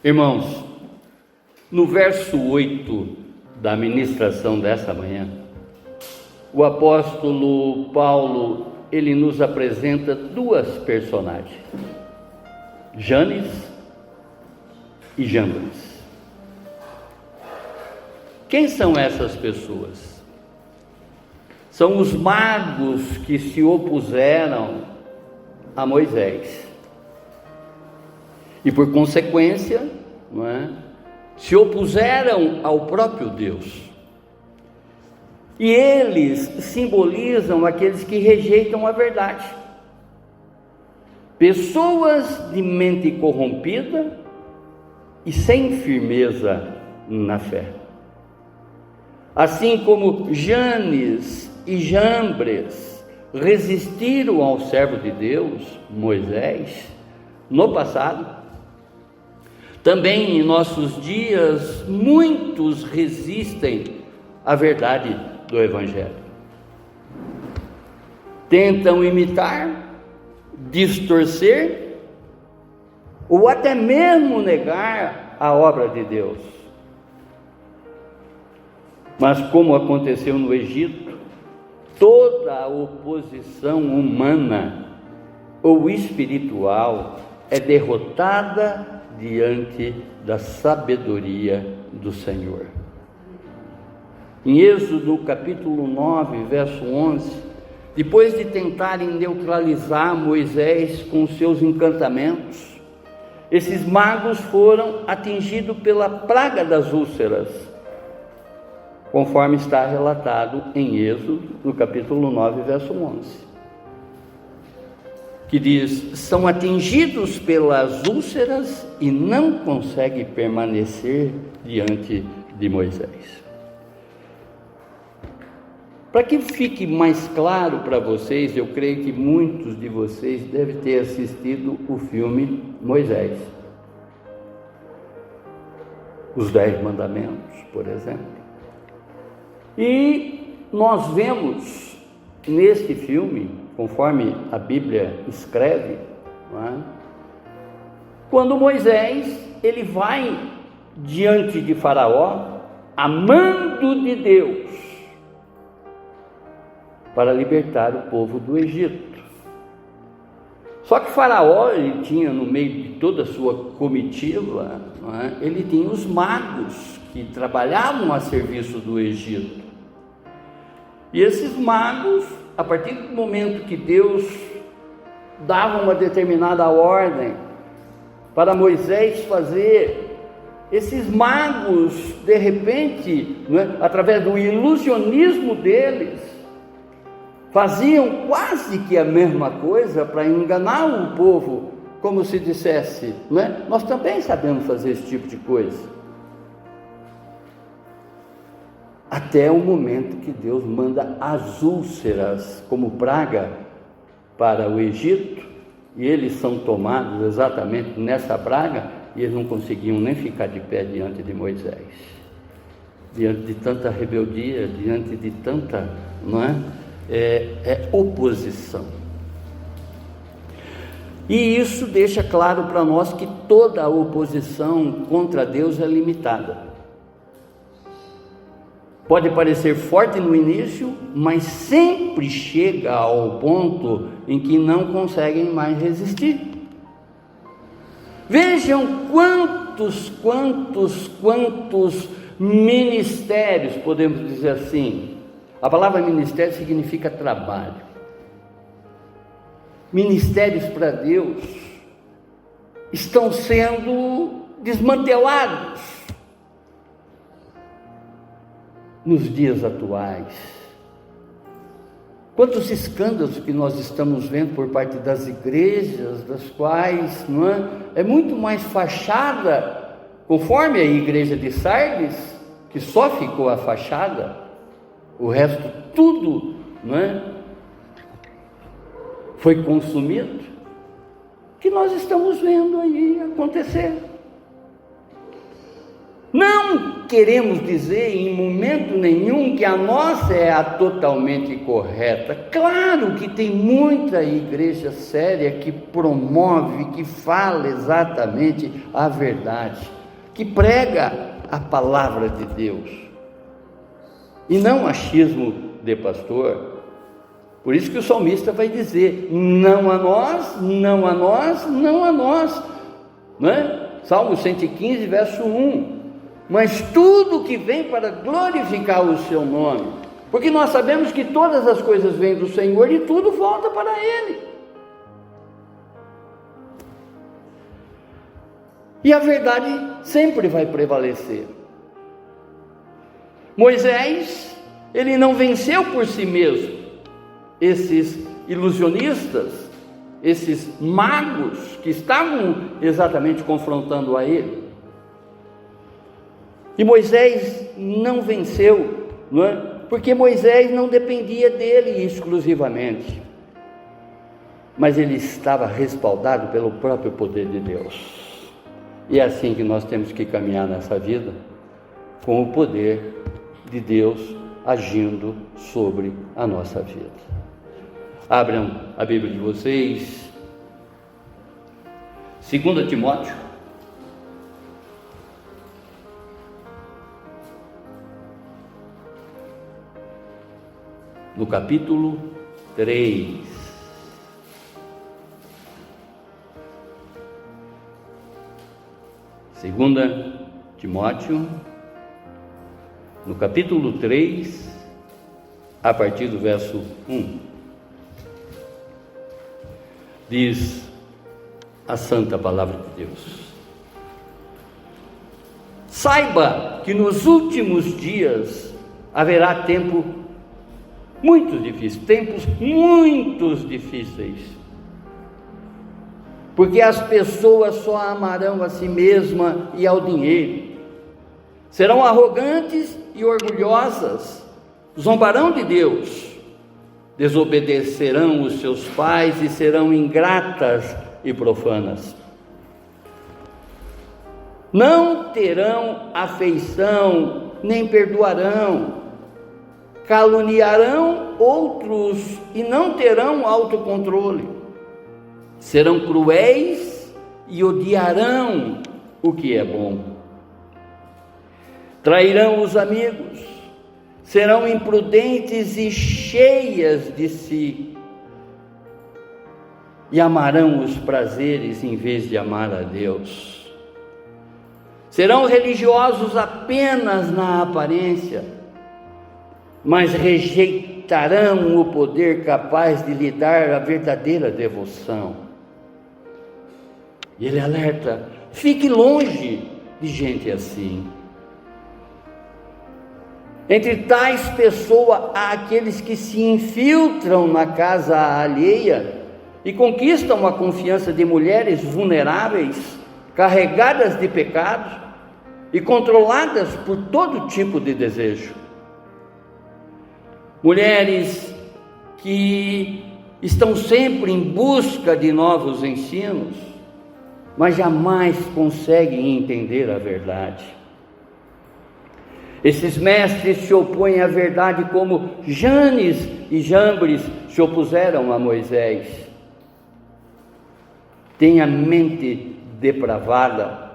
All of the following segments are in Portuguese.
Irmãos, no verso 8 da ministração dessa manhã, o apóstolo Paulo, ele nos apresenta duas personagens, Janes e Jambres. Quem são essas pessoas? São os magos que se opuseram a Moisés e, por consequência, se opuseram ao próprio Deus. E eles simbolizam aqueles que rejeitam a verdade, pessoas de mente corrompida e sem firmeza na fé. Assim como Janes e Jambres resistiram ao servo de Deus, Moisés, no passado, também em nossos dias muitos resistem à verdade do Evangelho. Tentam imitar, distorcer ou até mesmo negar a obra de Deus. Mas como aconteceu no Egito, toda a oposição humana ou espiritual é derrotada diante da sabedoria do Senhor. Em Êxodo capítulo 9, verso 11, depois de tentarem neutralizar Moisés com seus encantamentos, esses magos foram atingidos pela praga das úlceras, conforme está relatado em Êxodo, no capítulo 9, verso 11. Que diz: são atingidos pelas úlceras e não conseguem permanecer diante de Moisés. Para que fique mais claro para vocês, eu creio que muitos de vocês devem ter assistido o filme Moisés, os 10 Mandamentos, por exemplo. E nós vemos neste filme, conforme a Bíblia escreve, quando Moisés ele vai diante de Faraó, amando de Deus, para libertar o povo do Egito. Só que Faraó, ele tinha no meio de toda a sua comitiva, ele tinha os magos que trabalhavam a serviço do Egito. E esses magos, a partir do momento que Deus dava uma determinada ordem para Moisés fazer, esses magos, de repente, através do ilusionismo deles, faziam quase que a mesma coisa para enganar o povo, como se dissesse, nós também sabemos fazer esse tipo de coisa. Até o momento que Deus manda as úlceras como praga para o Egito, e eles são tomados exatamente nessa praga, e eles não conseguiam nem ficar de pé diante de Moisés, diante de tanta rebeldia, diante de tanta, oposição. E isso deixa claro para nós que toda a oposição contra Deus é limitada. Pode parecer forte no início, mas sempre chega ao ponto em que não conseguem mais resistir. Vejam quantos ministérios, podemos dizer assim. A palavra ministério significa trabalho. Ministérios para Deus estão sendo desmantelados nos dias atuais. Quantos escândalos que nós estamos vendo por parte das igrejas, das quais é muito mais fachada, conforme a igreja de Sardes, que só ficou a fachada, o resto tudo foi consumido, que nós estamos vendo aí acontecer. Não queremos dizer em momento nenhum que a nossa é a totalmente correta. Claro que tem muita igreja séria que promove, que fala exatamente a verdade, que prega a palavra de Deus, e não achismo de pastor. Por isso que o salmista vai dizer: não a nós, não a nós, não a nós, não é? Salmo 115, verso 1. Mas tudo que vem para glorificar o seu nome, porque nós sabemos que todas as coisas vêm do Senhor e tudo volta para Ele. E a verdade sempre vai prevalecer. Moisés, ele não venceu por si mesmo esses ilusionistas, esses magos que estavam exatamente confrontando a ele. E Moisés não venceu, não é? Porque Moisés não dependia dele exclusivamente, mas ele estava respaldado pelo próprio poder de Deus. E é assim que nós temos que caminhar nessa vida, com o poder de Deus agindo sobre a nossa vida. Abram a Bíblia de vocês, 2 Timóteo, no capítulo 3. Segunda Timóteo, no capítulo 3, a partir do verso 1, diz a santa palavra de Deus: saiba que nos últimos dias haverá tempos muito difíceis, porque as pessoas só amarão a si mesma e ao dinheiro, serão arrogantes e orgulhosas, zombarão de Deus, desobedecerão os seus pais e serão ingratas e profanas. Não terão afeição, nem perdoarão, caluniarão outros e não terão autocontrole, serão cruéis e odiarão o que é bom, trairão os amigos, serão imprudentes e cheias de si, e amarão os prazeres em vez de amar a Deus. Serão religiosos apenas na aparência, mas rejeitarão o poder capaz de lhe dar a verdadeira devoção. E ele alerta: fique longe de gente assim. Entre tais pessoas há aqueles que se infiltram na casa alheia e conquistam a confiança de mulheres vulneráveis, carregadas de pecados e controladas por todo tipo de desejo. Mulheres que estão sempre em busca de novos ensinos, mas jamais conseguem entender a verdade. Esses mestres se opõem à verdade, como Janes e Jambres se opuseram a Moisés. Tem a mente depravada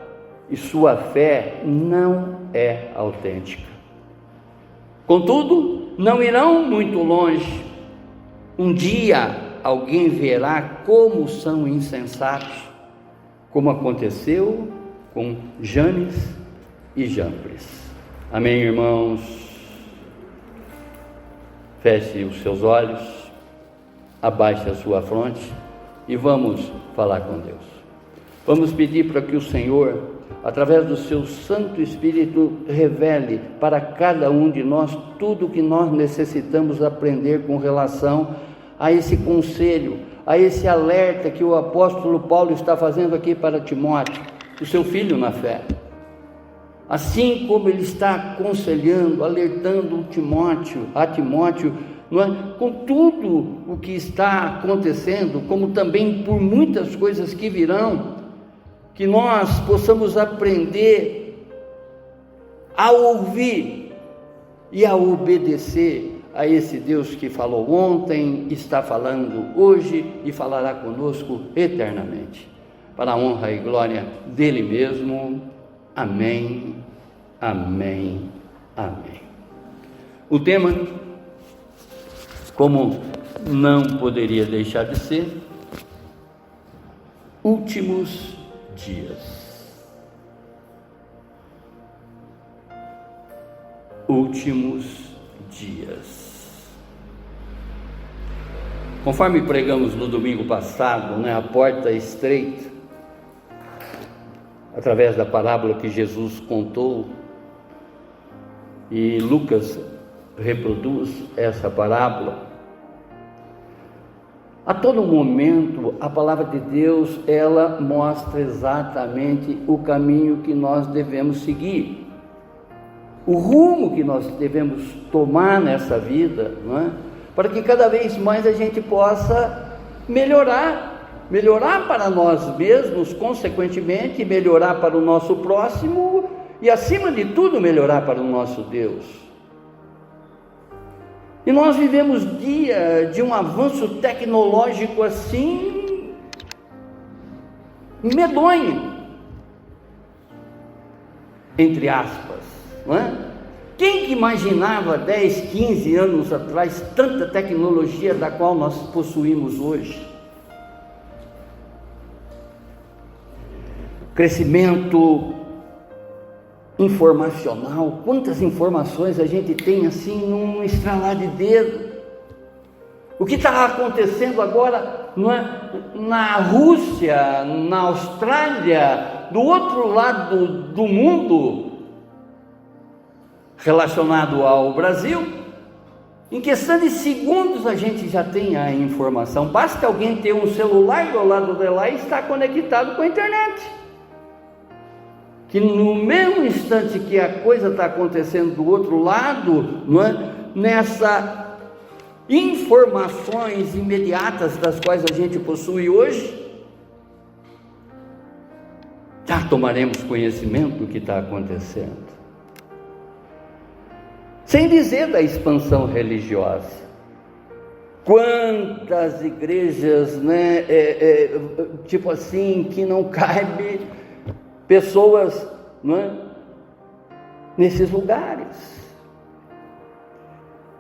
e sua fé não é autêntica. Contudo, não irão muito longe. Um dia alguém verá como são insensatos, como aconteceu com Janes e Jambres. Amém, irmãos? Feche os seus olhos, abaixe a sua fronte e vamos falar com Deus. Vamos pedir para que o Senhor, através do seu Santo Espírito, revele para cada um de nós tudo o que nós necessitamos aprender com relação a esse conselho, a esse alerta que o apóstolo Paulo está fazendo aqui para Timóteo, o seu filho na fé. Assim como ele está aconselhando, alertando a Timóteo, não é? Com tudo o que está acontecendo, como também por muitas coisas que virão, que nós possamos aprender a ouvir e a obedecer a esse Deus que falou ontem, está falando hoje e falará conosco eternamente. Para a honra e glória dele mesmo. Amém, amém, amém. O tema, como não poderia deixar de ser, últimos dias. Últimos dias. Conforme pregamos no domingo passado, a porta estreita, através da parábola que Jesus contou, e Lucas reproduz essa parábola. A todo momento, a palavra de Deus, ela mostra exatamente o caminho que nós devemos seguir, o rumo que nós devemos tomar nessa vida, para que cada vez mais a gente possa melhorar para nós mesmos, consequentemente, melhorar para o nosso próximo e, acima de tudo, melhorar para o nosso Deus. E nós vivemos dia de um avanço tecnológico assim, medonho, entre aspas, Quem que imaginava 10, 15 anos atrás tanta tecnologia da qual nós possuímos hoje? Crescimento informacional, quantas informações a gente tem assim num estralar de dedo. O que está acontecendo agora na Rússia, na Austrália, do outro lado do mundo, relacionado ao Brasil, em questão de segundos a gente já tem a informação. Basta alguém ter um celular do lado de lá e estar conectado com a internet, que no mesmo instante que a coisa está acontecendo do outro lado, nessas informações imediatas das quais a gente possui hoje, já tomaremos conhecimento do que está acontecendo. Sem dizer da expansão religiosa. Quantas igrejas, tipo assim, que não cabe pessoas, nesses lugares.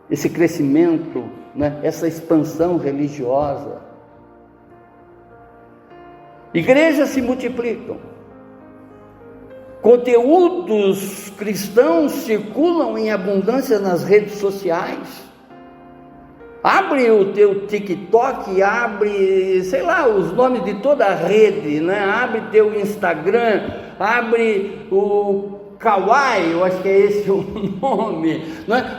Esse crescimento, essa expansão religiosa. Igrejas se multiplicam. Conteúdos cristãos circulam em abundância nas redes sociais. Abre o teu TikTok, abre, sei lá, os nomes de toda a rede, Abre teu Instagram, abre o Kawaii, eu acho que é esse o nome,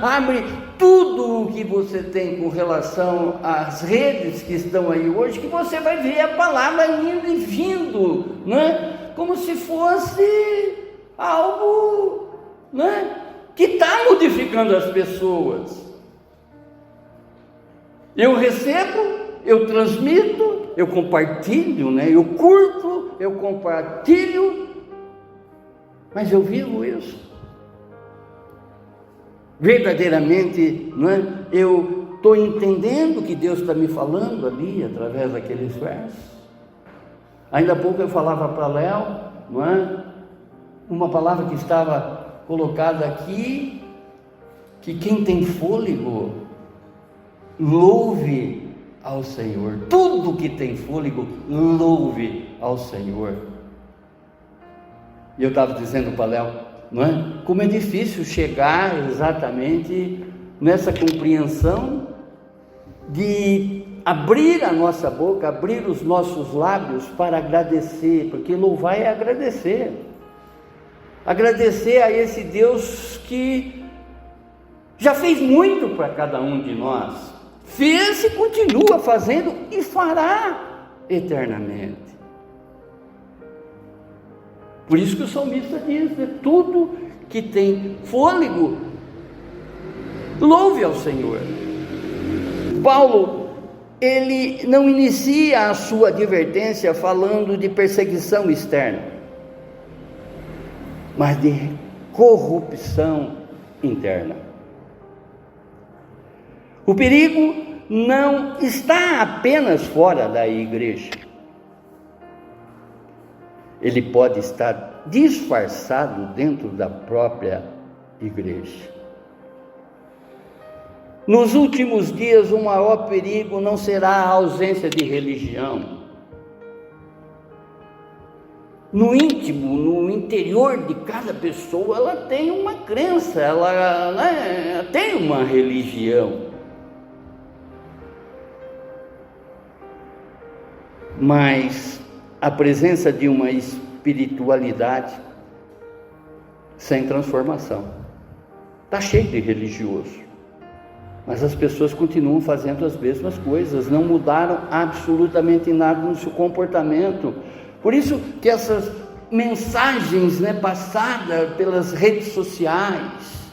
Abre tudo o que você tem com relação às redes que estão aí hoje, que você vai ver a palavra indo e vindo, como se fosse algo, que está modificando as pessoas. Eu recebo, eu transmito, eu compartilho, eu curto, eu compartilho, mas eu vivo isso. Verdadeiramente, eu estou entendendo que Deus está me falando ali, através daqueles versos. Ainda há pouco eu falava para Léo, uma palavra que estava colocada aqui, que quem tem fôlego, louve ao Senhor. Tudo que tem fôlego, louve ao Senhor. E eu estava dizendo para Léo, como é difícil chegar exatamente nessa compreensão de abrir a nossa boca, abrir os nossos lábios para agradecer, porque louvar é agradecer. Agradecer a esse Deus que já fez muito para cada um de nós, fez e continua fazendo e fará eternamente. Por isso que o salmista diz, tudo que tem fôlego, louve ao Senhor. Paulo, ele não inicia a sua advertência falando de perseguição externa, mas de corrupção interna. O perigo não está apenas fora da igreja. Ele pode estar disfarçado dentro da própria igreja. Nos últimos dias, o maior perigo não será a ausência de religião. No íntimo, no interior de cada pessoa, ela tem uma crença, ela tem uma religião. Mas a presença de uma espiritualidade sem transformação. Está cheio de religioso, mas as pessoas continuam fazendo as mesmas coisas, não mudaram absolutamente nada no seu comportamento. Por isso que essas mensagens, passadas pelas redes sociais,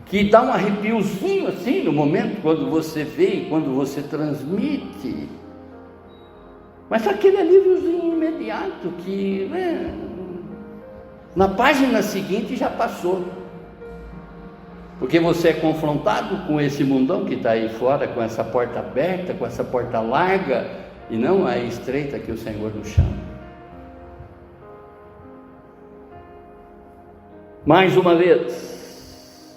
que dá um arrepiozinho assim no momento quando você vê, quando você transmite, mas aquele alíviozinho imediato que na página seguinte já passou, porque você é confrontado com esse mundão que está aí fora, com essa porta aberta, com essa porta larga, e não a estreita que o Senhor nos chama. Mais uma vez,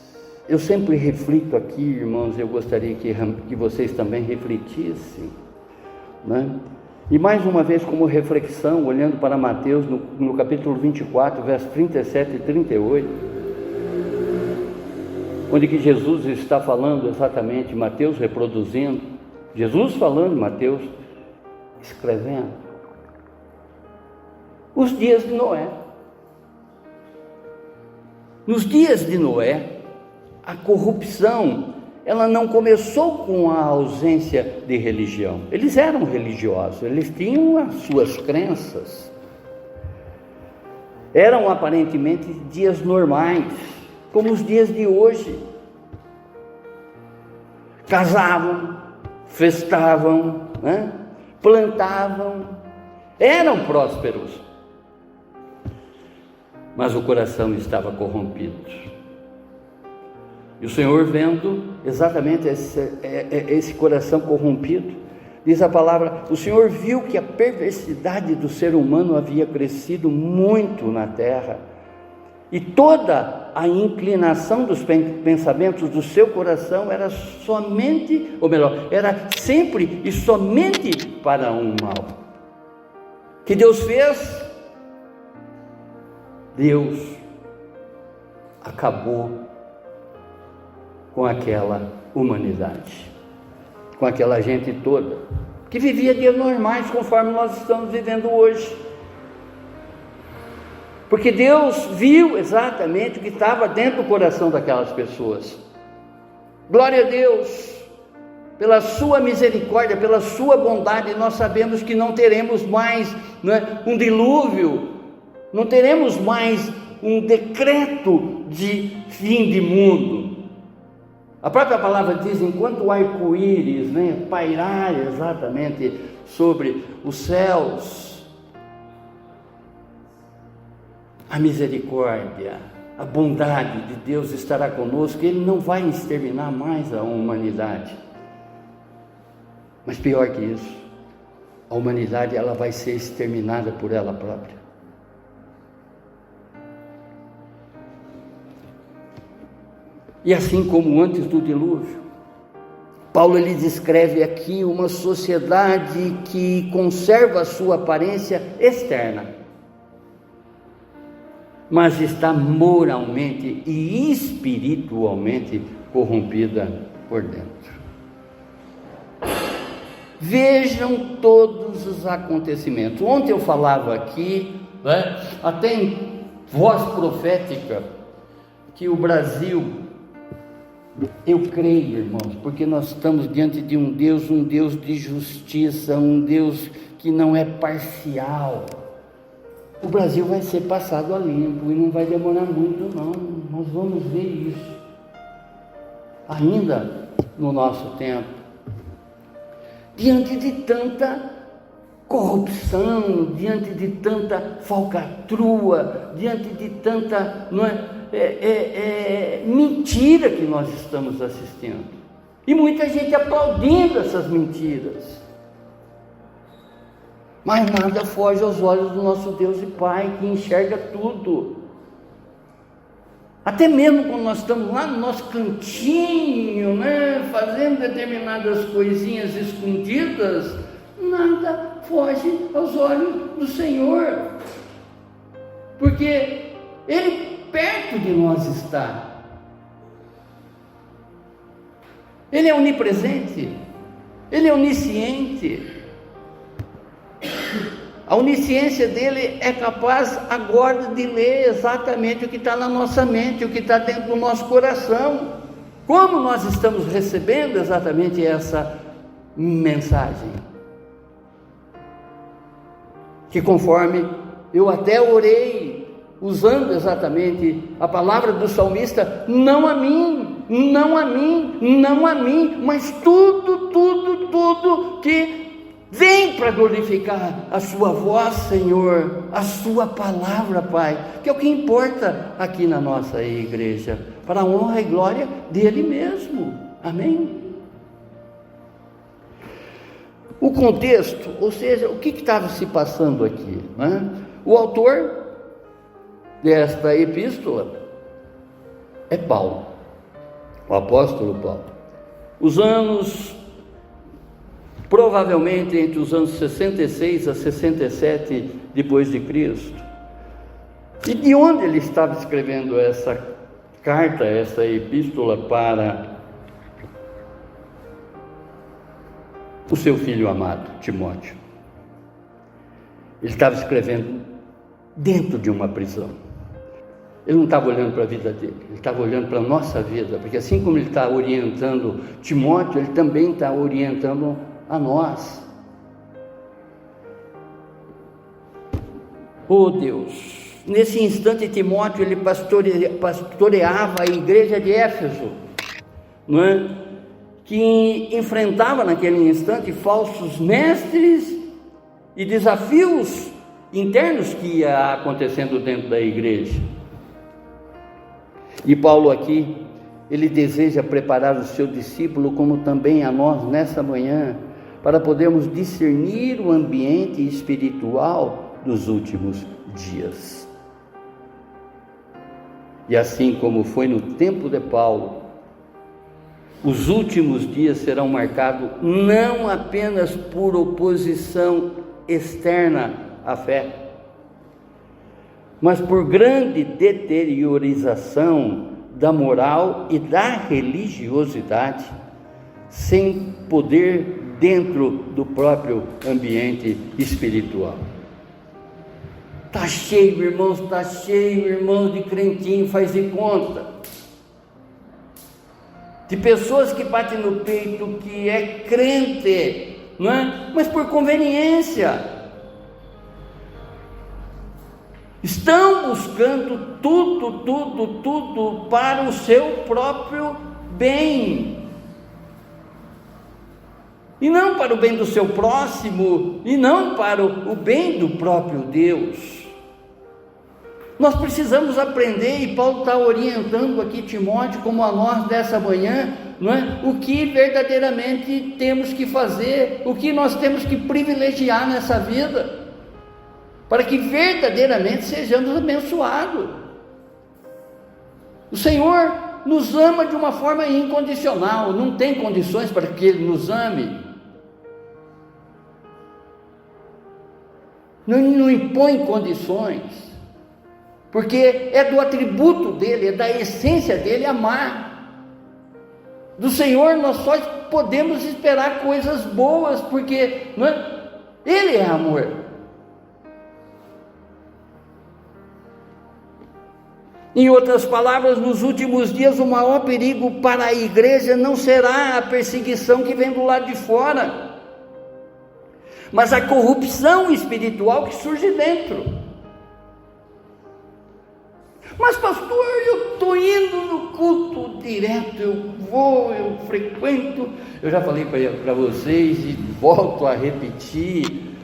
eu sempre reflito aqui, irmãos, eu gostaria que vocês também refletissem, E mais uma vez, como reflexão, olhando para Mateus, no capítulo 24, versos 37 e 38, onde que Jesus está falando exatamente, Mateus reproduzindo, Jesus falando, Mateus escrevendo, os dias de Noé. Nos dias de Noé, a corrupção, ela não começou com a ausência de religião. Eles eram religiosos, eles tinham as suas crenças. Eram aparentemente dias normais, como os dias de hoje. Casavam, festavam, plantavam, eram prósperos. Mas o coração estava corrompido. E o Senhor, vendo exatamente esse coração corrompido, diz a palavra, o Senhor viu que a perversidade do ser humano havia crescido muito na terra, e toda a inclinação dos pensamentos do seu coração era somente, ou melhor, era sempre e somente para um mal. Que Deus fez? Deus acabou com aquela humanidade, com aquela gente toda, que vivia dias normais, conforme nós estamos vivendo hoje. Porque Deus viu exatamente o que estava dentro do coração daquelas pessoas. Glória a Deus, pela sua misericórdia, pela sua bondade, nós sabemos que não teremos mais um dilúvio, não teremos mais um decreto de fim de mundo. A própria palavra diz, enquanto o arco-íris pairar exatamente sobre os céus, a misericórdia, a bondade de Deus estará conosco. Ele não vai exterminar mais a humanidade. Mas pior que isso, a humanidade ela vai ser exterminada por ela própria. E assim como antes do dilúvio, Paulo ele descreve aqui uma sociedade que conserva a sua aparência externa, mas está moralmente e espiritualmente corrompida por dentro. Vejam todos os acontecimentos. Ontem eu falava aqui, até em voz profética, que o Brasil, eu creio, irmãos, porque nós estamos diante de um Deus de justiça, um Deus que não é parcial. O Brasil vai ser passado a limpo e não vai demorar muito não, nós vamos ver isso, ainda no nosso tempo, diante de tanta corrupção, diante de tanta falcatrua, diante de tanta mentira que nós estamos assistindo. E muita gente aplaudindo essas mentiras. Mas nada foge aos olhos do nosso Deus e Pai, que enxerga tudo. Até mesmo quando nós estamos lá no nosso cantinho, fazendo determinadas coisinhas escondidas, nada foge aos olhos do Senhor, porque Ele perto de nós está. Ele é onipresente, Ele é onisciente. A onisciência dele é capaz agora de ler exatamente o que está na nossa mente, o que está dentro do nosso coração. Como nós estamos recebendo exatamente essa mensagem? Que conforme eu até orei, usando exatamente a palavra do salmista, não a mim, não a mim, não a mim, mas tudo que vem para glorificar a sua voz, Senhor, a sua palavra, Pai, que é o que importa aqui na nossa igreja, para a honra e glória dele mesmo. Amém? O contexto, ou seja, o que estava se passando aqui, O autor desta epístola é Paulo, o apóstolo Paulo. Os anos, provavelmente entre os anos 66 a 67 depois de Cristo. E de onde ele estava escrevendo essa carta, essa epístola para o seu filho amado, Timóteo? Ele estava escrevendo dentro de uma prisão. Ele não estava olhando para a vida dele, ele estava olhando para a nossa vida, porque assim como ele está orientando Timóteo, ele também está orientando a nós. Oh Deus, nesse instante Timóteo, ele pastoreava a igreja de Éfeso, que enfrentava naquele instante falsos mestres e desafios internos que ia acontecendo dentro da igreja. E Paulo aqui, ele deseja preparar o seu discípulo, como também a nós nessa manhã, para podermos discernir o ambiente espiritual dos últimos dias. E assim como foi no tempo de Paulo, os últimos dias serão marcados não apenas por oposição externa à fé, mas por grande deteriorização da moral e da religiosidade, sem poder dentro do próprio ambiente espiritual. Está cheio, irmãos, de crentinho, faz de conta. De pessoas que batem no peito que é crente, mas por conveniência. Estão buscando tudo para o seu próprio bem. E não para o bem do seu próximo, e não para o bem do próprio Deus. Nós precisamos aprender, e Paulo está orientando aqui Timóteo, como a nós dessa manhã, o que verdadeiramente temos que fazer, o que nós temos que privilegiar nessa vida, para que verdadeiramente sejamos abençoados. O Senhor nos ama de uma forma incondicional, não tem condições para que Ele nos ame. Não impõe condições, porque é do atributo dele, é da essência dele amar. Do Senhor nós só podemos esperar coisas boas, porque Ele é amor. Em outras palavras, nos últimos dias o maior perigo para a igreja não será a perseguição que vem do lado de fora, mas a corrupção espiritual que surge dentro. Mas pastor, eu estou indo no culto direto, eu frequento, eu já falei para vocês e volto a repetir,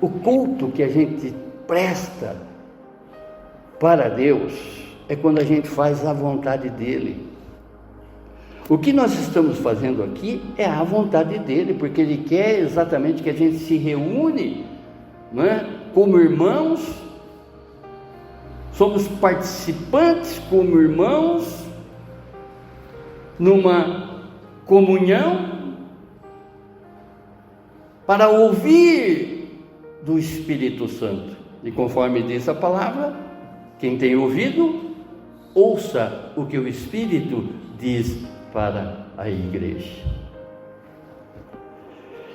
O culto que a gente presta para Deus é quando a gente faz a vontade dEle. O que nós estamos fazendo aqui é a vontade dEle, porque Ele quer exatamente que a gente se reúne, não é? Como irmãos, somos participantes como irmãos, numa comunhão, para ouvir do Espírito Santo. E conforme diz a palavra, quem tem ouvido, ouça o que o Espírito diz para a igreja.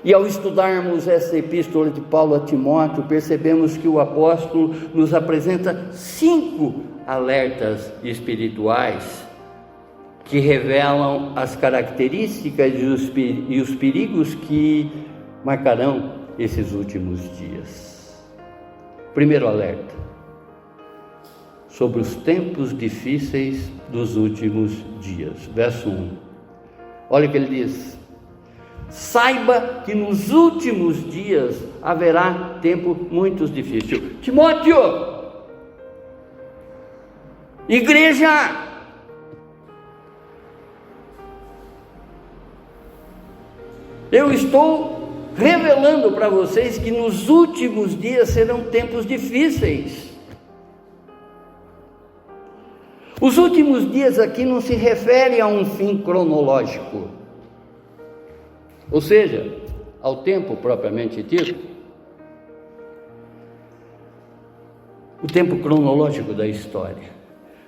E ao estudarmos essa epístola de Paulo a Timóteo, percebemos que o apóstolo nos apresenta 5 alertas espirituais que revelam as características e os perigos que marcarão esses últimos dias. Primeiro alerta: sobre os tempos difíceis dos últimos dias. Verso 1. Olha o que ele diz: saiba que nos últimos dias haverá tempo muito difícil. Timóteo, igreja, eu estou revelando para vocês que nos últimos dias serão tempos difíceis. Os últimos dias aqui não se refere a um fim cronológico, ou seja, ao tempo propriamente dito, o tempo cronológico da história,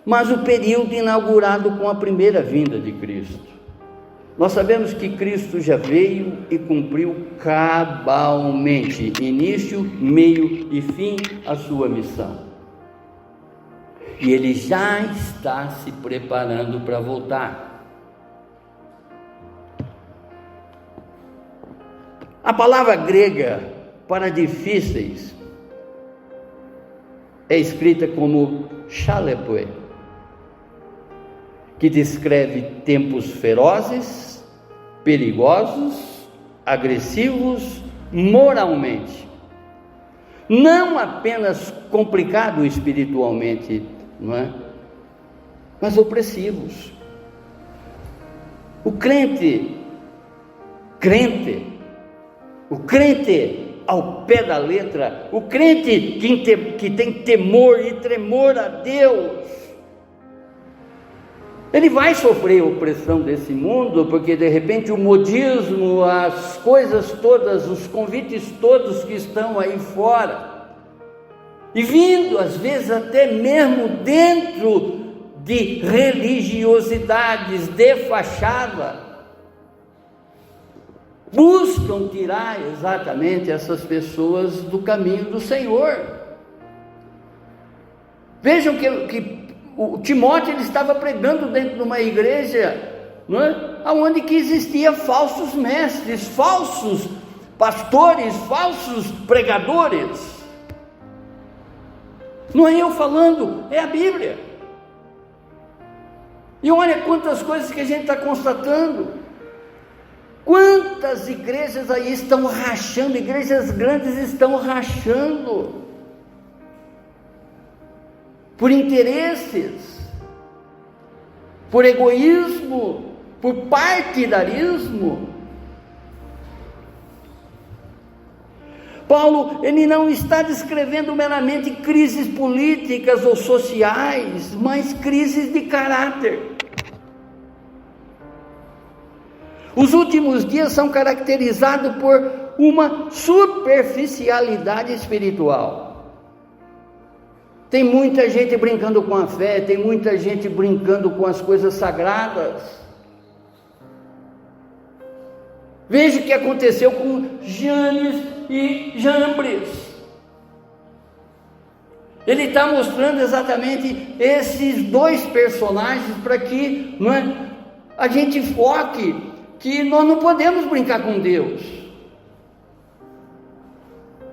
mas o período inaugurado com a primeira vinda de Cristo. Nós sabemos que Cristo já veio e cumpriu cabalmente, início, meio e fim, a sua missão. E Ele já está se preparando para voltar. A palavra grega para difíceis é escrita como chalepoi, que descreve tempos ferozes, perigosos, agressivos, moralmente. Não apenas complicado espiritualmente, não é? Mas opressivos. O crente ao pé da letra, o crente que tem temor e tremor a Deus, ele vai sofrer opressão desse mundo, porque de repente o modismo, as coisas todas, os convites todos que estão aí fora, e vindo às vezes até mesmo dentro de religiosidades de fachada, buscam tirar exatamente essas pessoas do caminho do Senhor. Vejam que o Timóteo ele estava pregando dentro de uma igreja, não é? Onde que existia falsos mestres, falsos pastores, falsos pregadores. Não é eu falando, é a Bíblia. E olha quantas coisas que a gente está constatando. Quantas igrejas aí estão rachando, igrejas grandes estão rachando, por interesses, por egoísmo, por partidarismo. Paulo, ele não está descrevendo meramente crises políticas ou sociais, mas crises de caráter. Os últimos dias são caracterizados por uma superficialidade espiritual. Tem muita gente brincando com a fé, tem muita gente brincando com as coisas sagradas. Veja o que aconteceu com Janes e Jambres. Ele está mostrando exatamente esses dois personagens para que, não é, a gente foque que nós não podemos brincar com Deus.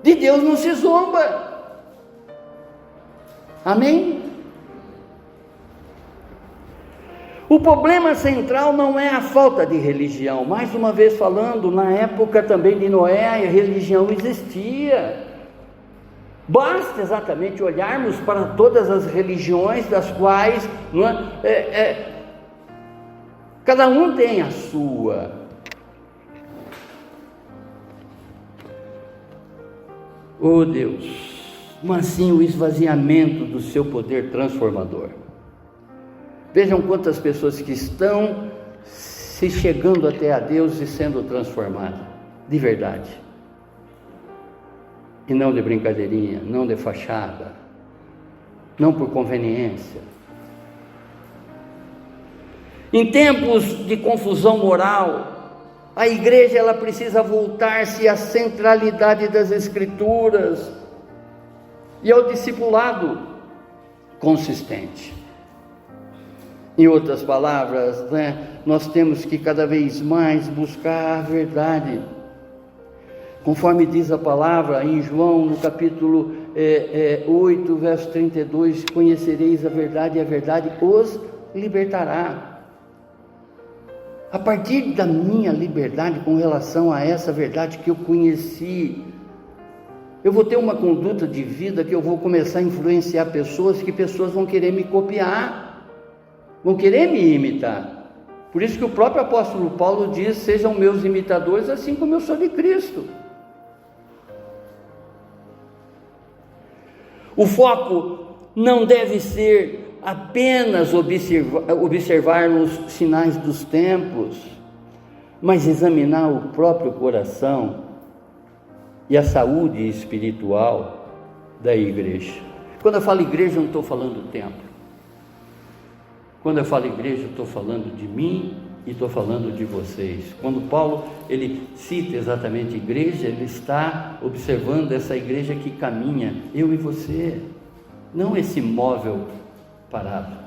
De Deus não se zomba. Amém? O problema central não é a falta de religião. Mais uma vez falando, na época também de Noé, a religião existia. Basta exatamente olharmos para todas as religiões das quais cada um tem a sua. Oh Deus, mas sim o esvaziamento do seu poder transformador. Vejam quantas pessoas que estão se chegando até a Deus e sendo transformadas, de verdade. E não de brincadeirinha, não de fachada, não por conveniência. Em tempos de confusão moral, a igreja ela precisa voltar-se à centralidade das Escrituras e ao discipulado consistente. Em outras palavras, nós temos que cada vez mais buscar a verdade. Conforme diz a palavra em João, no capítulo 8, verso 32, conhecereis a verdade e a verdade os libertará. A partir da minha liberdade com relação a essa verdade que eu conheci, eu vou ter uma conduta de vida que eu vou começar a influenciar pessoas, que pessoas vão querer me copiar, vão querer me imitar. Por isso que o próprio apóstolo Paulo diz: sejam meus imitadores assim como eu sou de Cristo. O foco não deve ser apenas observar os sinais dos tempos, mas examinar o próprio coração e a saúde espiritual da igreja. Quando eu falo igreja, eu não estou falando do templo. Quando eu falo igreja, eu estou falando de mim e estou falando de vocês. Quando Paulo ele cita exatamente igreja, ele está observando essa igreja que caminha, eu e você, não esse móvel parado.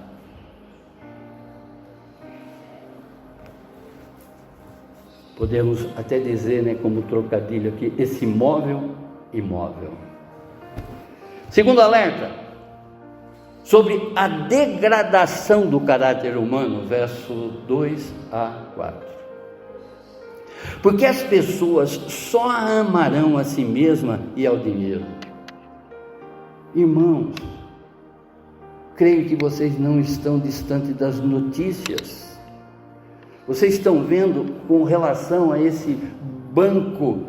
Podemos até dizer, como trocadilho aqui, esse móvel imóvel. Segundo alerta, sobre a degradação do caráter humano, verso 2 a 4. Porque as pessoas só amarão a si mesma e ao dinheiro. Irmãos, creio que vocês não estão distantes das notícias. Vocês estão vendo com relação a esse banco,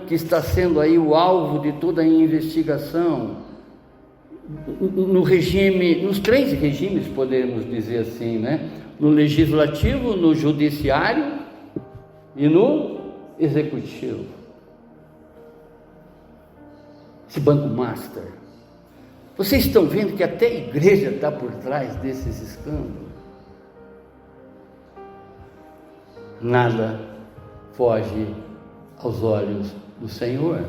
que está sendo aí o alvo de toda a investigação, nos 3 regimes, podemos dizer assim, no legislativo, no judiciário e no executivo. Esse banco master. Vocês estão vendo que até a igreja está por trás desses escândalos? Nada foge aos olhos do Senhor.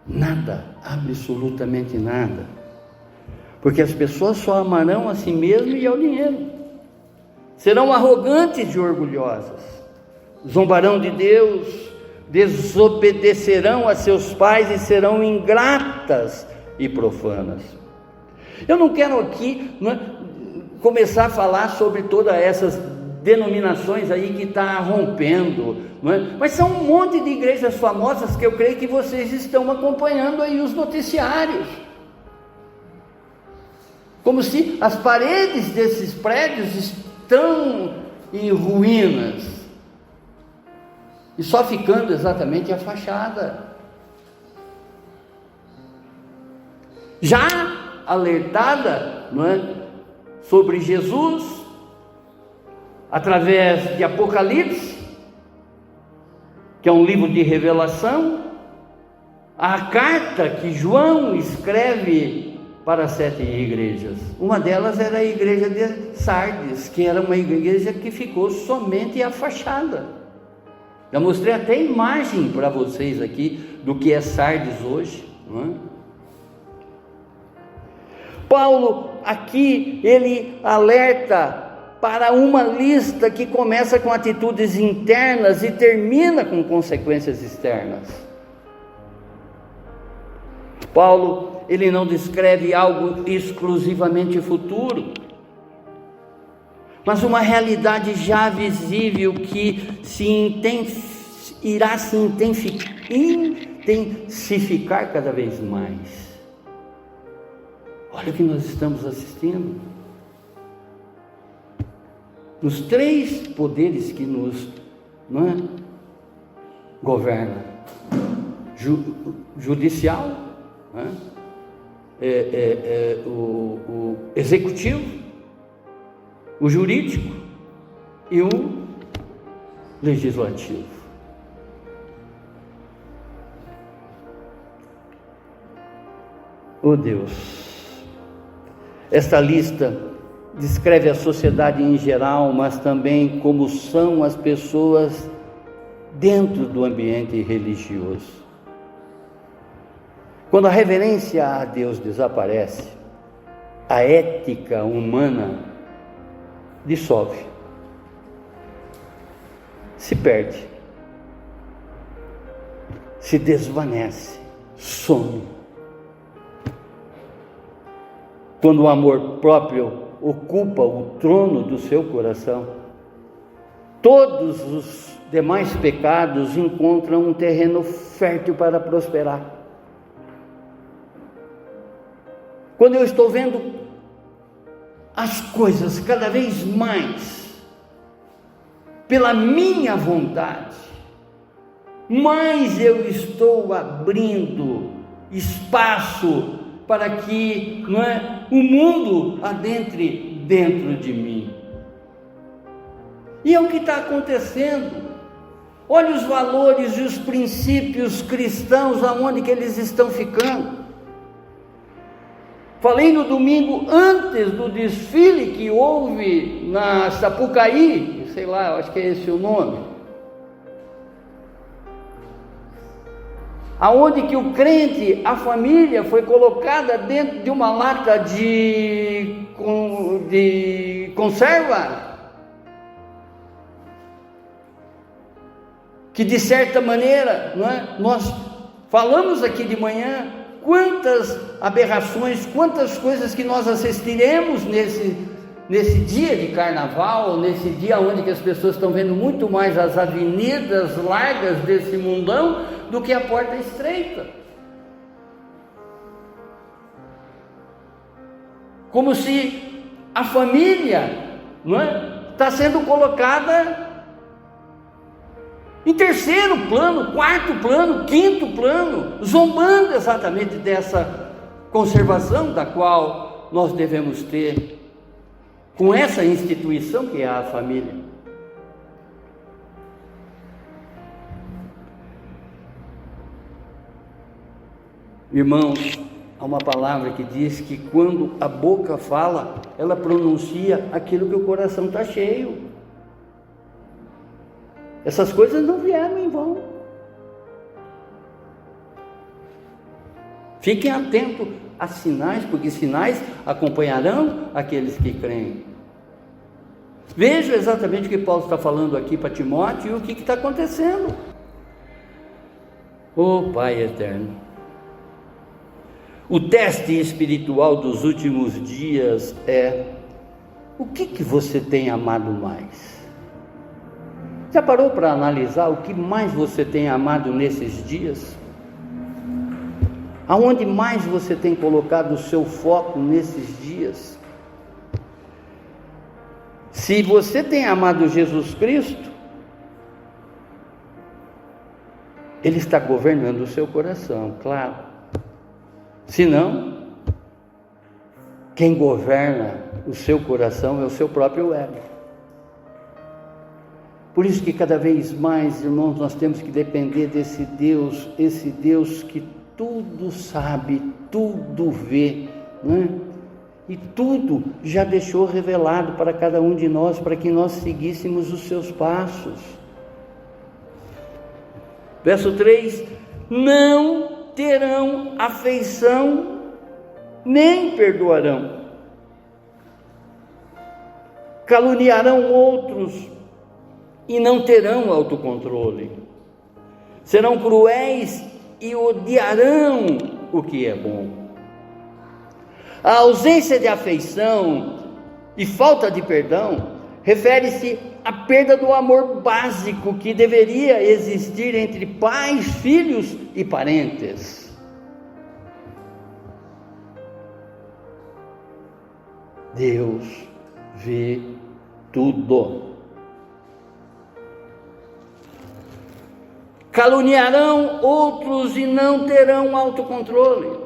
Nada, absolutamente nada. Porque as pessoas só amarão a si mesmo e ao dinheiro. Serão arrogantes e orgulhosas. Zombarão de Deus, desobedecerão a seus pais e serão ingratas e profanas. Eu não quero aqui começar a falar sobre todas essas denominações aí que está rompendo, mas são um monte de igrejas famosas que eu creio que vocês estão acompanhando aí os noticiários, como se as paredes desses prédios estão em ruínas e só ficando exatamente a fachada. Já alertada, sobre Jesus através de Apocalipse, que é um livro de revelação, a carta que João escreve para 7 igrejas. Uma delas era a igreja de Sardes, que era uma igreja que ficou somente a fachada. Já mostrei até imagem para vocês aqui do que é Sardes hoje, Paulo aqui ele alerta para uma lista que começa com atitudes internas e termina com consequências externas. Paulo, ele não descreve algo exclusivamente futuro, mas uma realidade já visível que irá se intensificar cada vez mais. Olha o que nós estamos assistindo. Os 3 poderes que nos governam: judicial, o executivo, o jurídico e o legislativo. Oh Deus, esta lista descreve a sociedade em geral, mas também como são as pessoas dentro do ambiente religioso. Quando a reverência a Deus desaparece, a ética humana dissolve, se perde, se desvanece, some. Quando o amor próprio ocupa o trono do seu coração, todos os demais pecados encontram um terreno fértil para prosperar. Quando eu estou vendo as coisas cada vez mais pela minha vontade, mais eu estou abrindo espaço para que o mundo adentre dentro de mim. E é o que está acontecendo. Olha os valores e os princípios cristãos, aonde que eles estão ficando. Falei no domingo antes do desfile que houve na Sapucaí, sei lá, acho que é esse o nome, aonde que o crente, a família foi colocada dentro de uma lata de conserva, que de certa maneira, nós falamos aqui de manhã, quantas aberrações, quantas coisas que nós assistiremos nesse dia de carnaval, nesse dia onde que as pessoas estão vendo muito mais as avenidas largas desse mundão do que a porta estreita. Como se a família está sendo colocada em terceiro plano, quarto plano, quinto plano, zombando exatamente dessa conservação da qual nós devemos ter com essa instituição que é a família. Irmãos, há uma palavra que diz que quando a boca fala, ela pronuncia aquilo que o coração está cheio. Essas coisas não vieram em vão. Fiquem atentos a sinais, porque sinais acompanharão aqueles que creem. Veja exatamente o que Paulo está falando aqui para Timóteo e o que está acontecendo. Oh Pai eterno, o teste espiritual dos últimos dias é: o que você tem amado mais? Já parou para analisar o que mais você tem amado nesses dias? Aonde mais você tem colocado o seu foco nesses dias? Se você tem amado Jesus Cristo, Ele está governando o seu coração, claro. Se não, quem governa o seu coração é o seu próprio ego. Por isso que cada vez mais, irmãos, nós temos que depender desse Deus, esse Deus que tudo sabe, tudo vê, e tudo já deixou revelado para cada um de nós, para que nós seguíssemos os seus passos. Verso 3: não terão afeição, nem perdoarão, caluniarão outros, e não terão autocontrole, serão cruéis e odiarão o que é bom. A ausência de afeição e falta de perdão refere-se à perda do amor básico que deveria existir entre pais, filhos e parentes. Deus vê tudo. Caluniarão outros e não terão autocontrole.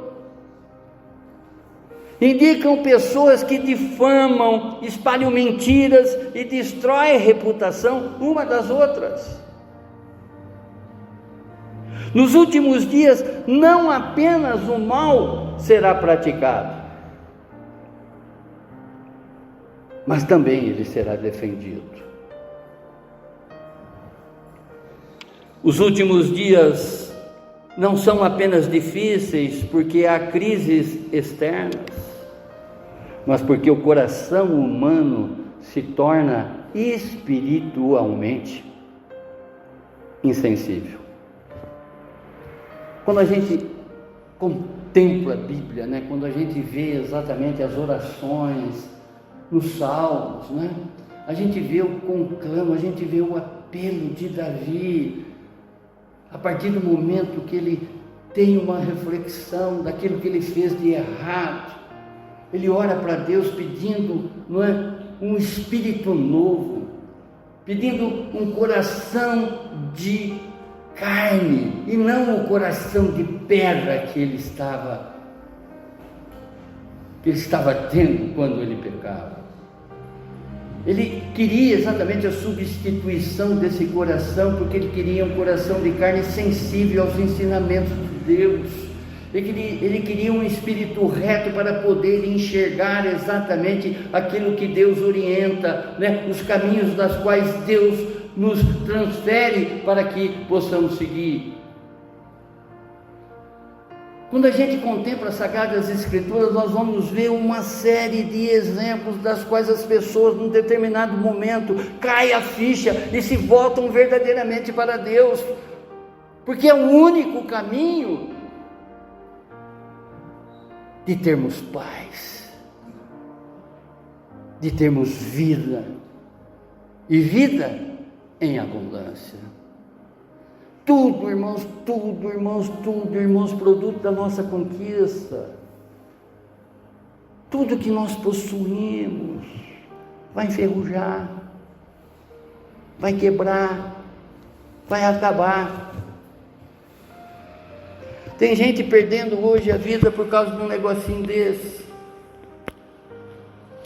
Indicam pessoas que difamam, espalham mentiras e destroem a reputação uma das outras. Nos últimos dias, não apenas o mal será praticado, mas também ele será defendido. Os últimos dias não são apenas difíceis porque há crises externas, mas porque o coração humano se torna espiritualmente insensível. Quando a gente contempla a Bíblia, né? Quando a gente vê exatamente as orações nos Salmos, né? A gente vê o conclamo, a gente vê o apelo de Davi, a partir do momento que ele tem uma reflexão daquilo que ele fez de errado, ele ora para Deus pedindo, não é, um espírito novo, pedindo um coração de carne e não o coração de pedra que ele estava tendo quando ele pecava. Ele queria exatamente a substituição desse coração, porque ele queria um coração de carne sensível aos ensinamentos de Deus. Ele queria um espírito reto para poder enxergar exatamente aquilo que Deus orienta, né? Os caminhos das quais Deus nos transfere para que possamos seguir. Quando a gente contempla as Sagradas Escrituras, nós vamos ver uma série de exemplos das quais as pessoas, num determinado momento, caem a ficha e se voltam verdadeiramente para Deus, porque é o único caminho de termos paz, de termos vida, e vida em abundância. Tudo, irmãos, produto da nossa conquista. Tudo que nós possuímos vai enferrujar, vai quebrar, vai acabar. Tem gente perdendo hoje a vida por causa de um negocinho desse.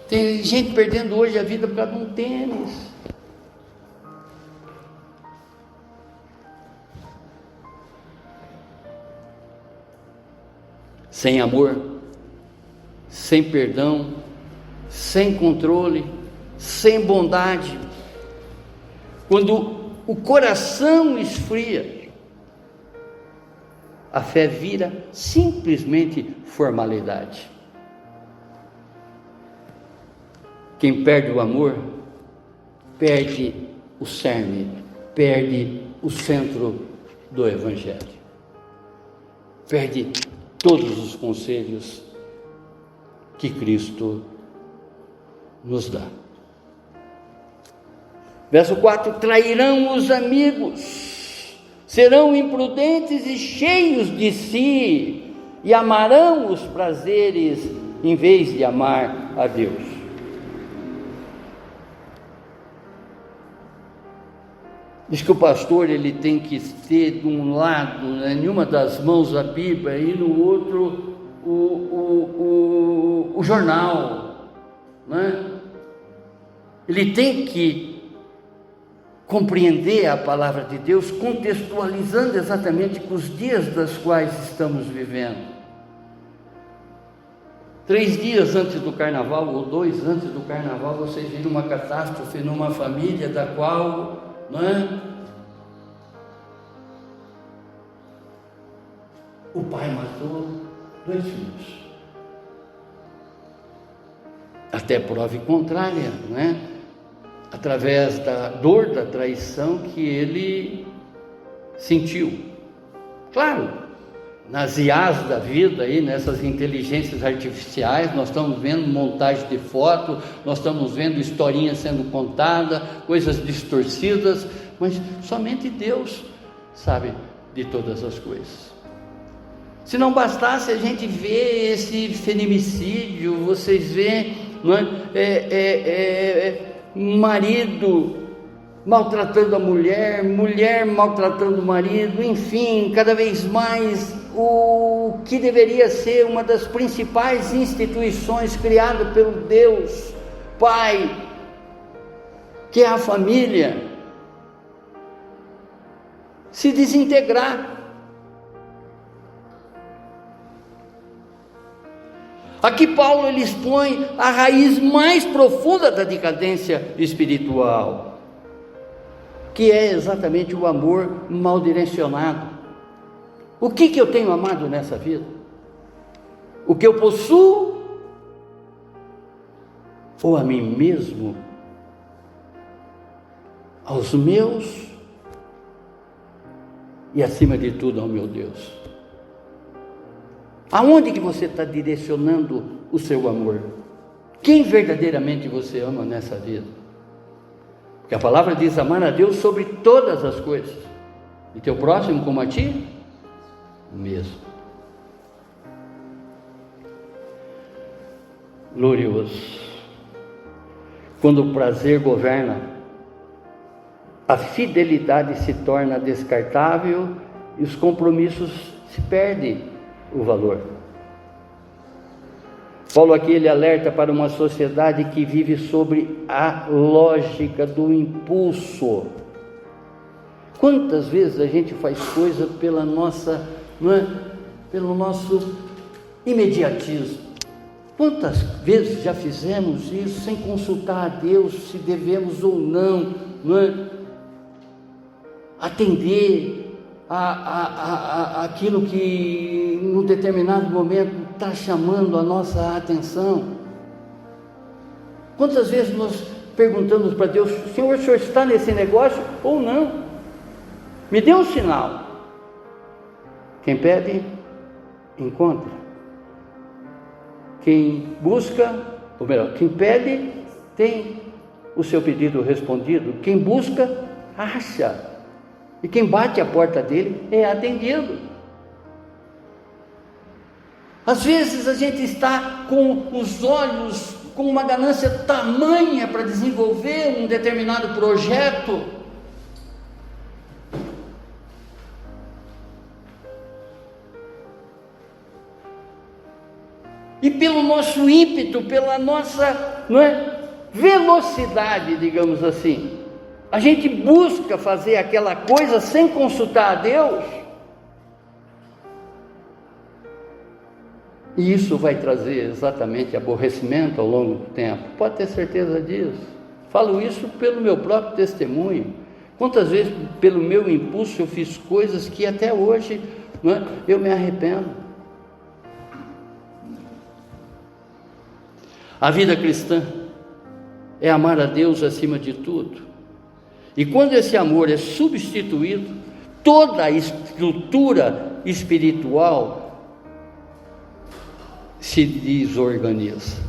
Tem gente perdendo hoje a vida por causa de um tênis. Sem amor, sem perdão, sem controle, sem bondade. Quando o coração esfria, a fé vira simplesmente formalidade. Quem perde o amor, perde o cerne, perde o centro do Evangelho, perde todos os conselhos que Cristo nos dá. Verso 4: trairão os amigos, serão imprudentes e cheios de si, e amarão os prazeres em vez de amar a Deus. Diz que o pastor ele tem que ter de um lado, né, em uma das mãos a Bíblia e no outro o jornal, né? Ele tem que compreender a palavra de Deus, contextualizando exatamente com os dias das quais estamos vivendo. 3 dias antes do carnaval, ou 2 antes do carnaval, vocês viram uma catástrofe numa família da qual, não é? O pai matou 2 filhos. Até prova contrária, não é? Através da dor da traição que ele sentiu. Claro, nas IAs da vida, aí, nessas inteligências artificiais, nós estamos vendo montagem de foto, nós estamos vendo historinha sendo contada, coisas distorcidas, mas somente Deus sabe de todas as coisas. Se não bastasse a gente ver esse feminicídio, vocês veem, não é? Marido maltratando a mulher, mulher maltratando o marido, enfim, cada vez mais o que deveria ser uma das principais instituições criadas pelo Deus Pai, que é a família, se desintegrar. Aqui Paulo ele expõe a raiz mais profunda da decadência espiritual, que é exatamente o amor mal direcionado. O que eu tenho amado nessa vida? O que eu possuo? Ou a mim mesmo? Aos meus? E acima de tudo ao meu Deus? Aonde que você está direcionando o seu amor? Quem verdadeiramente você ama nessa vida? Porque a palavra diz amar a Deus sobre todas as coisas, e teu próximo como a ti mesmo. Glorioso. Quando o prazer governa, a fidelidade se torna descartável e os compromissos se perdem o valor. Paulo aqui ele alerta para uma sociedade que vive sobre a lógica do impulso. Quantas vezes a gente faz coisa pela nossa, pelo nosso imediatismo? Quantas vezes já fizemos isso sem consultar a Deus se devemos ou não, atender aquilo que num determinado momento está chamando a nossa atenção? Quantas vezes nós perguntamos para Deus: Senhor, o Senhor está nesse negócio ou não? Me dê um sinal. Quem pede, encontra. Quem busca, ou melhor, quem pede, tem o seu pedido respondido. Quem busca, acha. E quem bate a porta dele é atendido. Às vezes a gente está com os olhos, com uma ganância tamanha para desenvolver um determinado projeto, e pelo nosso ímpeto, pela nossa velocidade, digamos assim, a gente busca fazer aquela coisa sem consultar a Deus, e isso vai trazer exatamente aborrecimento ao longo do tempo. Pode ter certeza disso. Falo isso pelo meu próprio testemunho. Quantas vezes pelo meu impulso eu fiz coisas que até hoje eu me arrependo. A vida cristã é amar a Deus acima de tudo. E quando esse amor é substituído, toda a estrutura espiritual se desorganiza.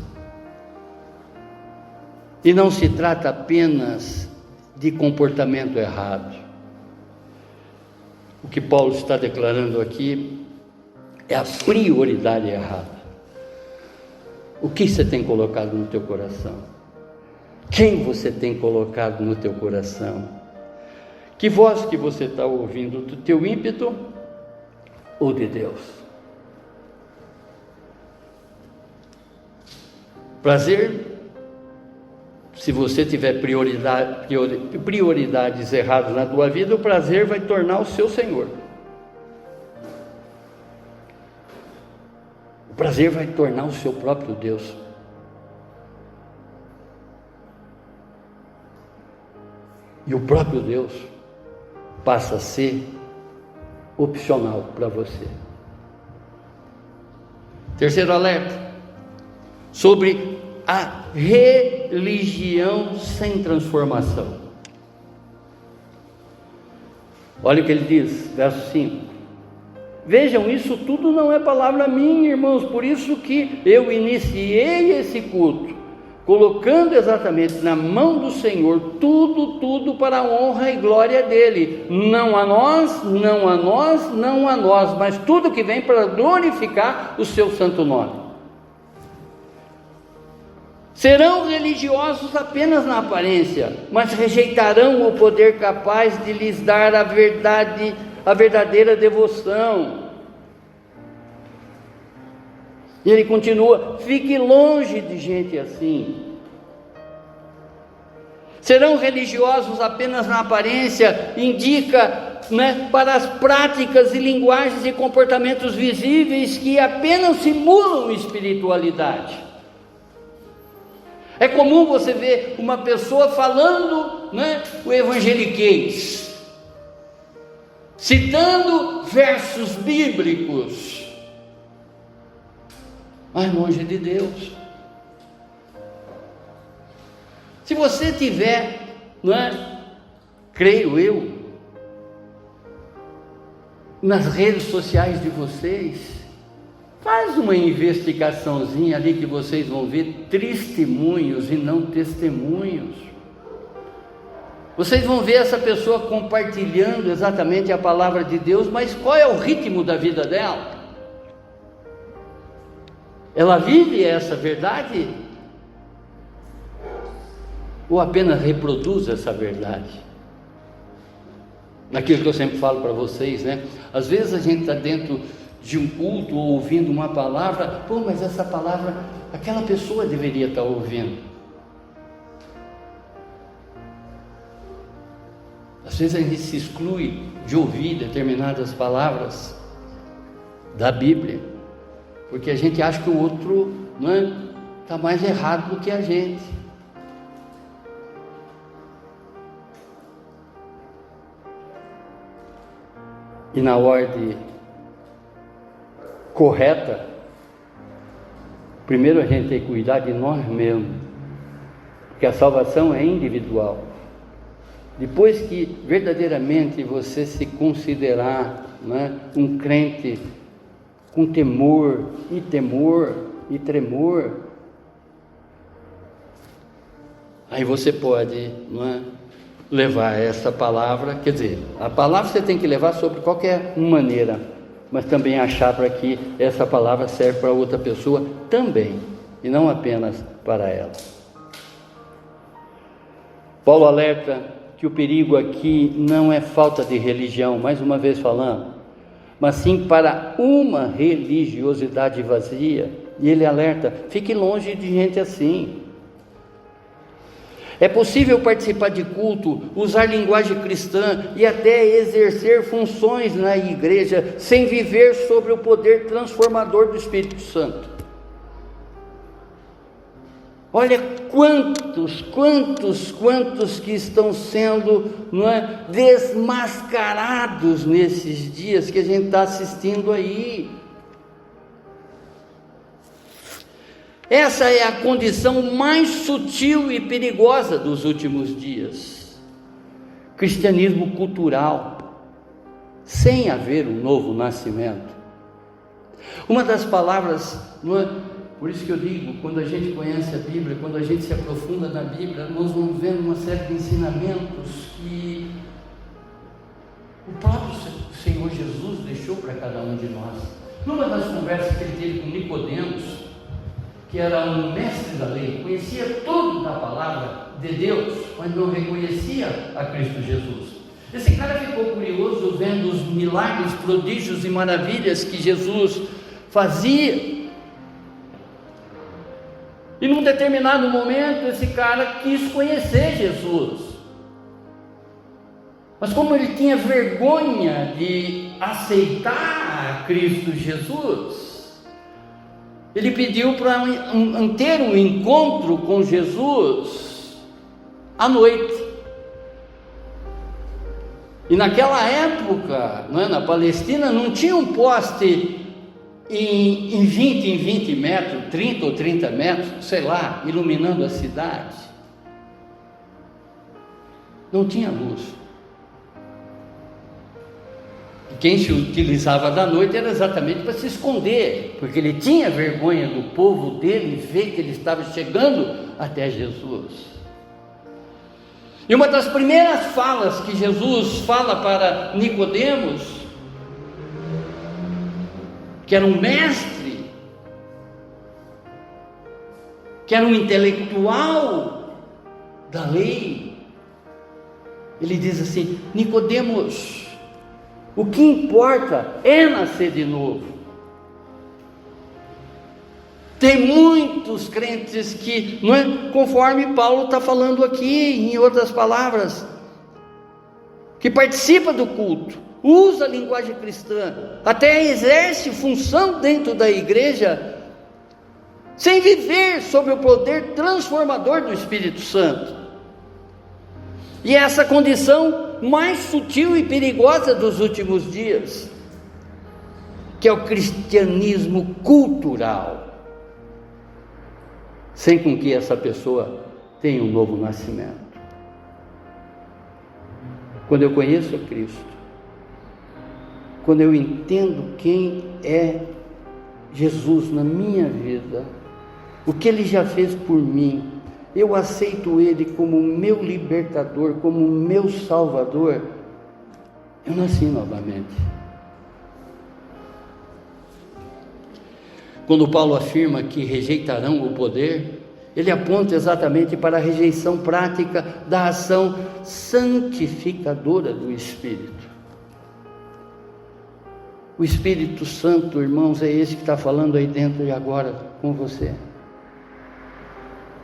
E não se trata apenas de comportamento errado. O que Paulo está declarando aqui é a prioridade errada. O que você tem colocado no teu coração? Quem você tem colocado no teu coração? Que voz que você está ouvindo, do teu ímpeto ou de Deus? Prazer, se você tiver prioridades erradas na tua vida, o prazer vai tornar o seu Senhor. O prazer vai tornar o seu próprio Deus. E o próprio Deus passa a ser opcional para você. Terceiro alerta, sobre a religião sem transformação. Olha o que ele diz, verso 5. Vejam, isso tudo não é palavra minha, irmãos, por isso que eu iniciei esse culto, colocando exatamente na mão do Senhor tudo para a honra e glória dele, não a nós, não a nós, não a nós, mas tudo que vem para glorificar o seu santo nome. Serão religiosos apenas na aparência, mas rejeitarão o poder capaz de lhes dar a verdadeira devoção. E ele continua: fique longe de gente assim. Serão religiosos apenas na aparência, indica, para as práticas e linguagens e comportamentos visíveis que apenas simulam espiritualidade. É comum você ver uma pessoa falando, o evangeliquez, citando versos bíblicos, mas longe de Deus. Se você tiver, creio eu, nas redes sociais de vocês, faz uma investigaçãozinha ali que vocês vão ver testemunhos e não testemunhos. Vocês vão ver essa pessoa compartilhando exatamente a palavra de Deus, mas qual é o ritmo da vida dela? Ela vive essa verdade? Ou apenas reproduz essa verdade? Naquilo que eu sempre falo para vocês, às vezes a gente está dentro de um culto ou ouvindo uma palavra, mas essa palavra, aquela pessoa deveria estar ouvindo. Às vezes a gente se exclui de ouvir determinadas palavras da Bíblia, porque a gente acha que o outro está mais errado do que a gente. E na ordem correta, primeiro a gente tem que cuidar de nós mesmos, porque a salvação é individual. Depois que verdadeiramente você se considerar um crente com temor e tremor, aí você pode levar essa palavra, quer dizer, a palavra você tem que levar sobre qualquer maneira, mas também achar para que essa palavra serve para outra pessoa também, e não apenas para ela. Paulo alerta que o perigo aqui não é falta de religião, mais uma vez falando, mas sim para uma religiosidade vazia, e ele alerta: fique longe de gente assim. É possível participar de culto, usar linguagem cristã e até exercer funções na igreja sem viver sobre o poder transformador do Espírito Santo. Olha quantos que estão sendo desmascarados nesses dias que a gente está assistindo aí. Essa é a condição mais sutil e perigosa dos últimos dias. Cristianismo cultural, sem haver um novo nascimento. Uma das palavras, por isso que eu digo, quando a gente conhece a Bíblia, quando a gente se aprofunda na Bíblia, nós vamos vendo uma série de ensinamentos que o próprio Senhor Jesus deixou para cada um de nós. Numa das conversas que ele teve com Nicodemos, que era um mestre da lei, conhecia tudo da palavra de Deus, mas não reconhecia a Cristo Jesus. Esse cara ficou curioso vendo os milagres, prodígios e maravilhas que Jesus fazia. E num determinado momento esse cara quis conhecer Jesus, mas como ele tinha vergonha de aceitar a Cristo Jesus, ele pediu para ter um encontro com Jesus à noite. E naquela época, na Palestina, não tinha um poste em 20 metros, 30 ou 30 metros, sei lá, iluminando a cidade. Não tinha luz. Quem se utilizava da noite era exatamente para se esconder, porque ele tinha vergonha do povo dele ver que ele estava chegando até Jesus. E uma das primeiras falas que Jesus fala para Nicodemos, que era um mestre, que era um intelectual da lei, ele diz assim: Nicodemos, o que importa é nascer de novo. Tem muitos crentes que, não é, conforme Paulo está falando aqui, em outras palavras, que participa do culto, usa a linguagem cristã, até exerce função dentro da igreja, sem viver sob o poder transformador do Espírito Santo. E essa condição mais sutil e perigosa dos últimos dias, que é o cristianismo cultural, sem com que essa pessoa tenha um novo nascimento. Quando eu conheço a Cristo, quando eu entendo quem é Jesus na minha vida, o que Ele já fez por mim, eu aceito Ele como meu libertador, como meu salvador, eu nasci novamente. Quando Paulo afirma que rejeitarão o poder, ele aponta exatamente para a rejeição prática da ação santificadora do Espírito. O Espírito Santo, irmãos, é esse que está falando aí dentro e agora com você.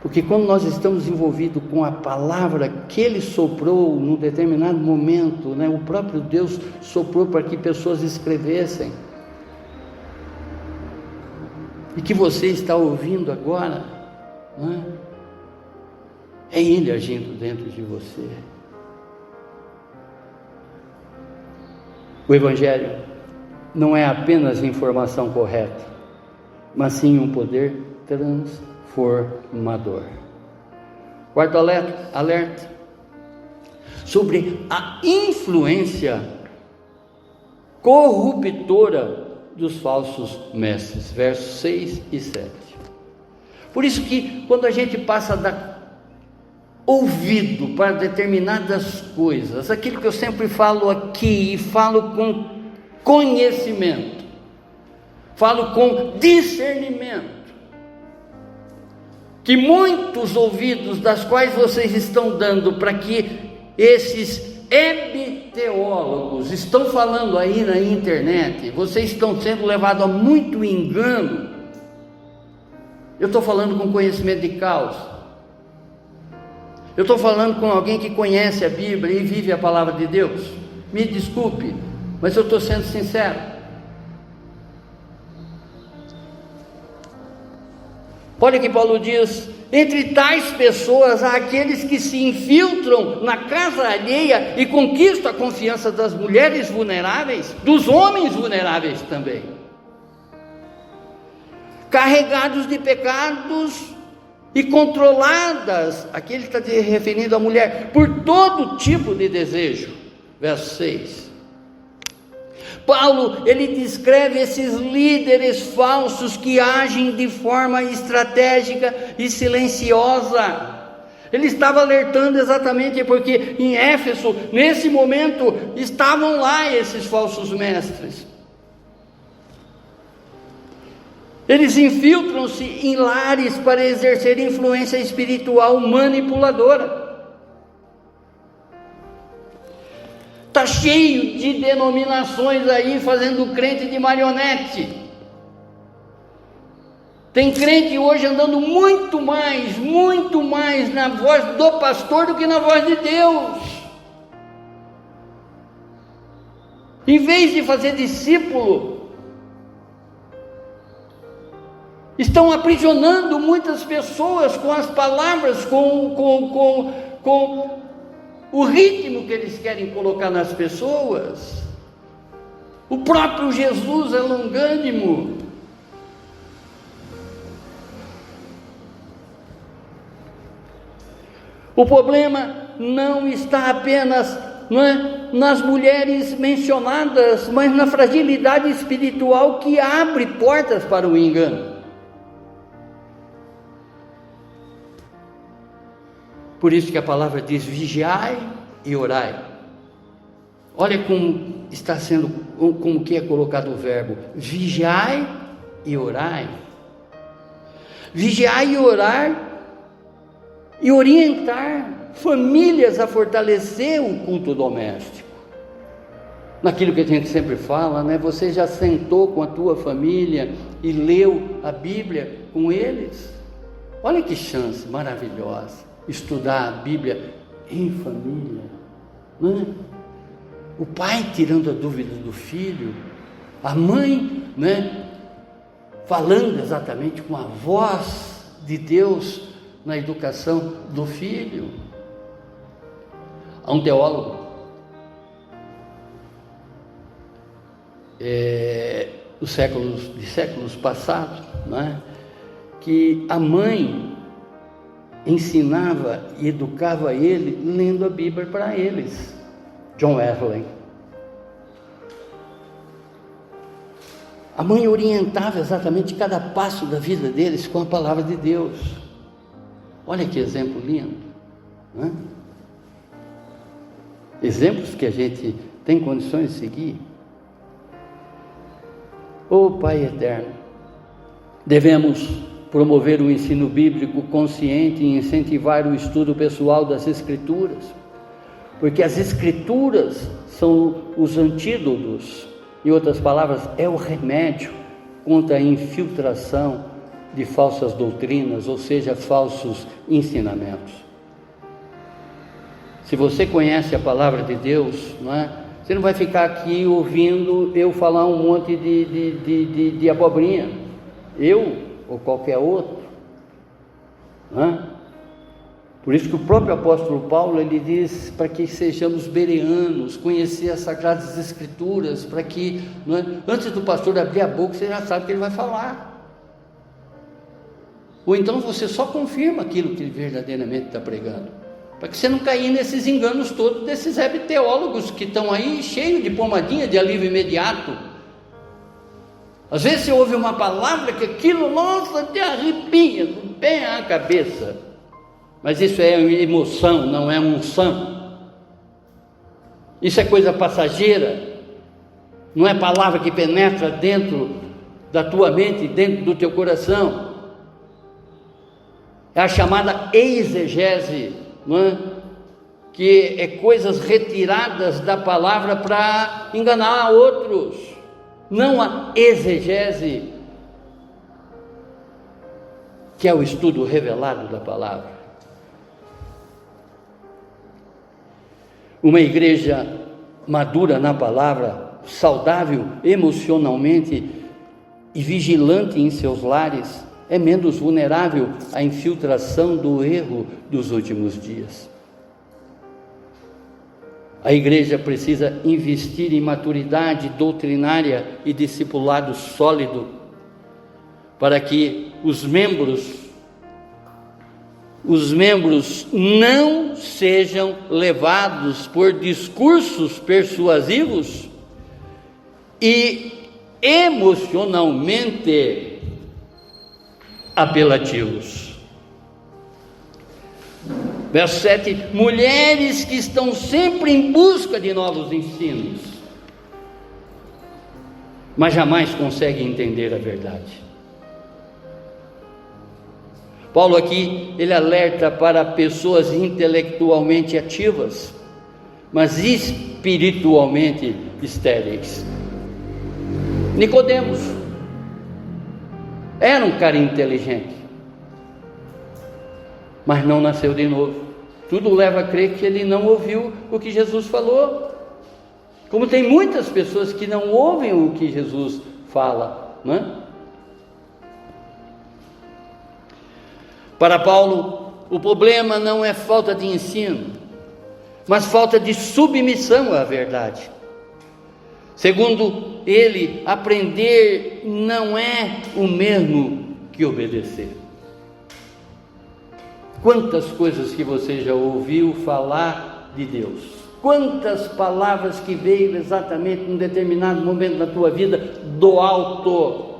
Porque quando nós estamos envolvidos com a palavra que Ele soprou num determinado momento, né, o próprio Deus soprou para que pessoas escrevessem, e que você está ouvindo agora, não é? É Ele agindo dentro de você. O Evangelho não é apenas informação correta, mas sim um poder transformador. Quarto alerta sobre a influência corruptora dos falsos mestres, versos 6 e 7. Por isso que quando a gente passa a dar ouvido para determinadas coisas, aquilo que eu sempre falo aqui e falo com conhecimento, falo com discernimento, que muitos ouvidos das quais vocês estão dando para que esses hebteólogos estão falando aí na internet, vocês estão sendo levados a muito engano. Eu estou falando com conhecimento de causa, eu estou falando com alguém que conhece a Bíblia e vive a palavra de Deus. Me desculpe, mas eu estou sendo sincero. Olha que Paulo diz: entre tais pessoas há aqueles que se infiltram na casa alheia e conquistam a confiança das mulheres vulneráveis, dos homens vulneráveis também, carregados de pecados e controladas, aqui ele está se referindo à mulher, por todo tipo de desejo. Verso 6. Paulo, ele descreve esses líderes falsos que agem de forma estratégica e silenciosa. Ele estava alertando exatamente porque em Éfeso, nesse momento, estavam lá esses falsos mestres. Eles infiltram-se em lares para exercer influência espiritual manipuladora. Está cheio de denominações aí fazendo crente de marionete. Tem crente hoje andando muito mais na voz do pastor do que na voz de Deus. Em vez de fazer discípulo, estão aprisionando muitas pessoas com as palavras, com o ritmo que eles querem colocar nas pessoas. O próprio Jesus é longânimo. O problema não está apenas nas mulheres mencionadas, mas na fragilidade espiritual que abre portas para o engano. Por isso que a palavra diz: vigiai e orai. Olha como está sendo, como que é colocado o verbo: vigiai e orai. Vigiai e orar e orientar famílias a fortalecer o culto doméstico. Naquilo que a gente sempre fala, né? Você já sentou com a tua família e leu a Bíblia com eles? Olha que chance maravilhosa, estudar a Bíblia em família, né? O pai tirando a dúvida do filho, a mãe, né, falando exatamente com a voz de Deus na educação do filho. Há um teólogo de séculos passados, né, que a mãe ensinava e educava ele lendo a Bíblia para eles. John Wesley. A mãe orientava exatamente cada passo da vida deles com a palavra de Deus. Olha que exemplo lindo, né? Exemplos que a gente tem condições de seguir. Ô Pai eterno, devemos promover o ensino bíblico consciente e incentivar o estudo pessoal das Escrituras, porque as Escrituras são os antídotos, em outras palavras, é o remédio contra a infiltração de falsas doutrinas, ou seja, falsos ensinamentos. Se você conhece a palavra de Deus, não é? Você não vai ficar aqui ouvindo eu falar um monte de abobrinha, eu ou qualquer outro, não é? Por isso que o próprio apóstolo Paulo, ele diz para que sejamos bereanos, conhecer as Sagradas Escrituras, para que, não é, antes do pastor abrir a boca, você já sabe o que ele vai falar. Ou então você só confirma aquilo que ele verdadeiramente está pregando, para que você não caia nesses enganos todos desses teólogos que estão aí cheios de pomadinha de alívio imediato. Às vezes você ouve uma palavra que aquilo, nossa, te arrepia bem a cabeça. Mas isso é emoção, não é unção. Isso é coisa passageira, não é palavra que penetra dentro da tua mente, dentro do teu coração. É a chamada exegese, não é? Que é coisas retiradas da palavra para enganar outros. Não a exegese, que é o estudo revelado da palavra. Uma igreja madura na palavra, saudável emocionalmente e vigilante em seus lares, é menos vulnerável à infiltração do erro dos últimos dias. A igreja precisa investir em maturidade doutrinária e discipulado sólido, para que os membros não sejam levados por discursos persuasivos e emocionalmente apelativos. Verso 7: mulheres que estão sempre em busca de novos ensinos, mas jamais conseguem entender a verdade. Paulo aqui, ele alerta para pessoas intelectualmente ativas, mas espiritualmente estéreis. Nicodemos era um cara inteligente, mas não nasceu de novo. Tudo leva a crer que ele não ouviu o que Jesus falou. Como tem muitas pessoas que não ouvem o que Jesus fala, não é? Para Paulo, o problema não é falta de ensino, mas falta de submissão à verdade. Segundo ele, aprender não é o mesmo que obedecer. Quantas coisas que você já ouviu falar de Deus, Quantas palavras que veio exatamente num determinado momento da tua vida do alto,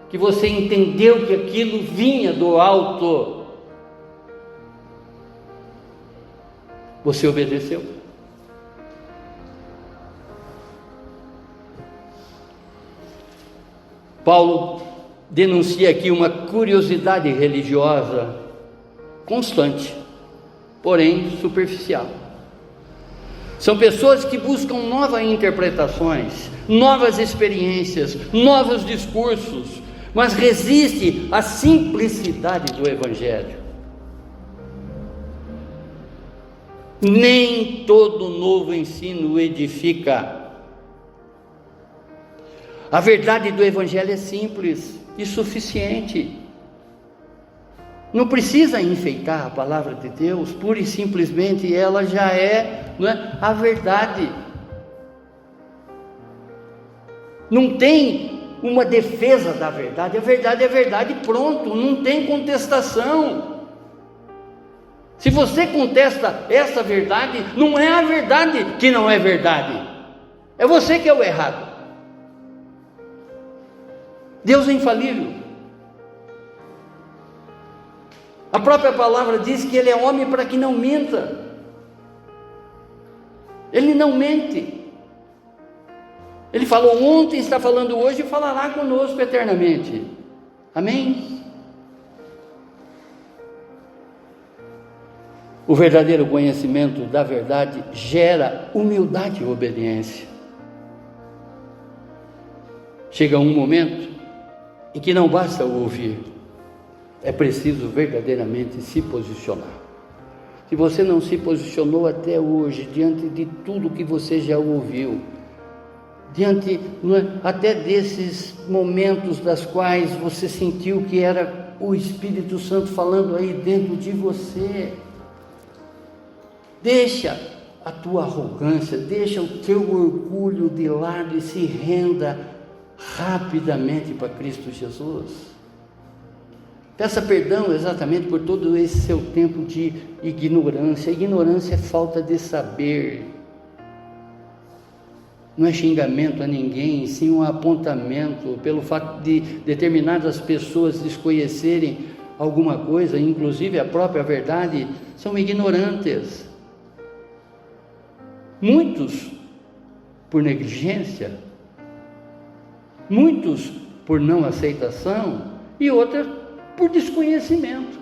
que você entendeu que aquilo vinha do alto, você obedeceu? Paulo denuncia aqui uma curiosidade religiosa constante, porém superficial. São pessoas que buscam novas interpretações, novas experiências, novos discursos, mas resiste à simplicidade do Evangelho. Nem todo novo ensino edifica. A verdade do Evangelho é simples e suficiente. Não precisa enfeitar a palavra de Deus, pura e simplesmente ela já é, a verdade. Não tem uma defesa da verdade, a verdade é verdade, pronto, não tem contestação. Se você contesta essa verdade, não é a verdade que não é verdade, é você que é o errado. Deus é infalível. A própria palavra diz que Ele é homem para que não minta. Ele não mente. Ele falou ontem, está falando hoje e falará conosco eternamente. Amém? O verdadeiro conhecimento da verdade gera humildade e obediência. Chega um momento em que não basta ouvir, é preciso verdadeiramente se posicionar. Se você não se posicionou até hoje, diante de tudo que você já ouviu, diante até desses momentos das quais você sentiu que era o Espírito Santo falando aí dentro de você, deixa a tua arrogância, deixa o teu orgulho de lado e se renda rapidamente para Cristo Jesus. Peça perdão exatamente por todo esse seu tempo de ignorância. Ignorância é falta de saber. Não é xingamento a ninguém, sim um apontamento pelo fato de determinadas pessoas desconhecerem alguma coisa, inclusive a própria verdade, são ignorantes. Muitos por negligência, muitos por não aceitação e outros por desconhecimento.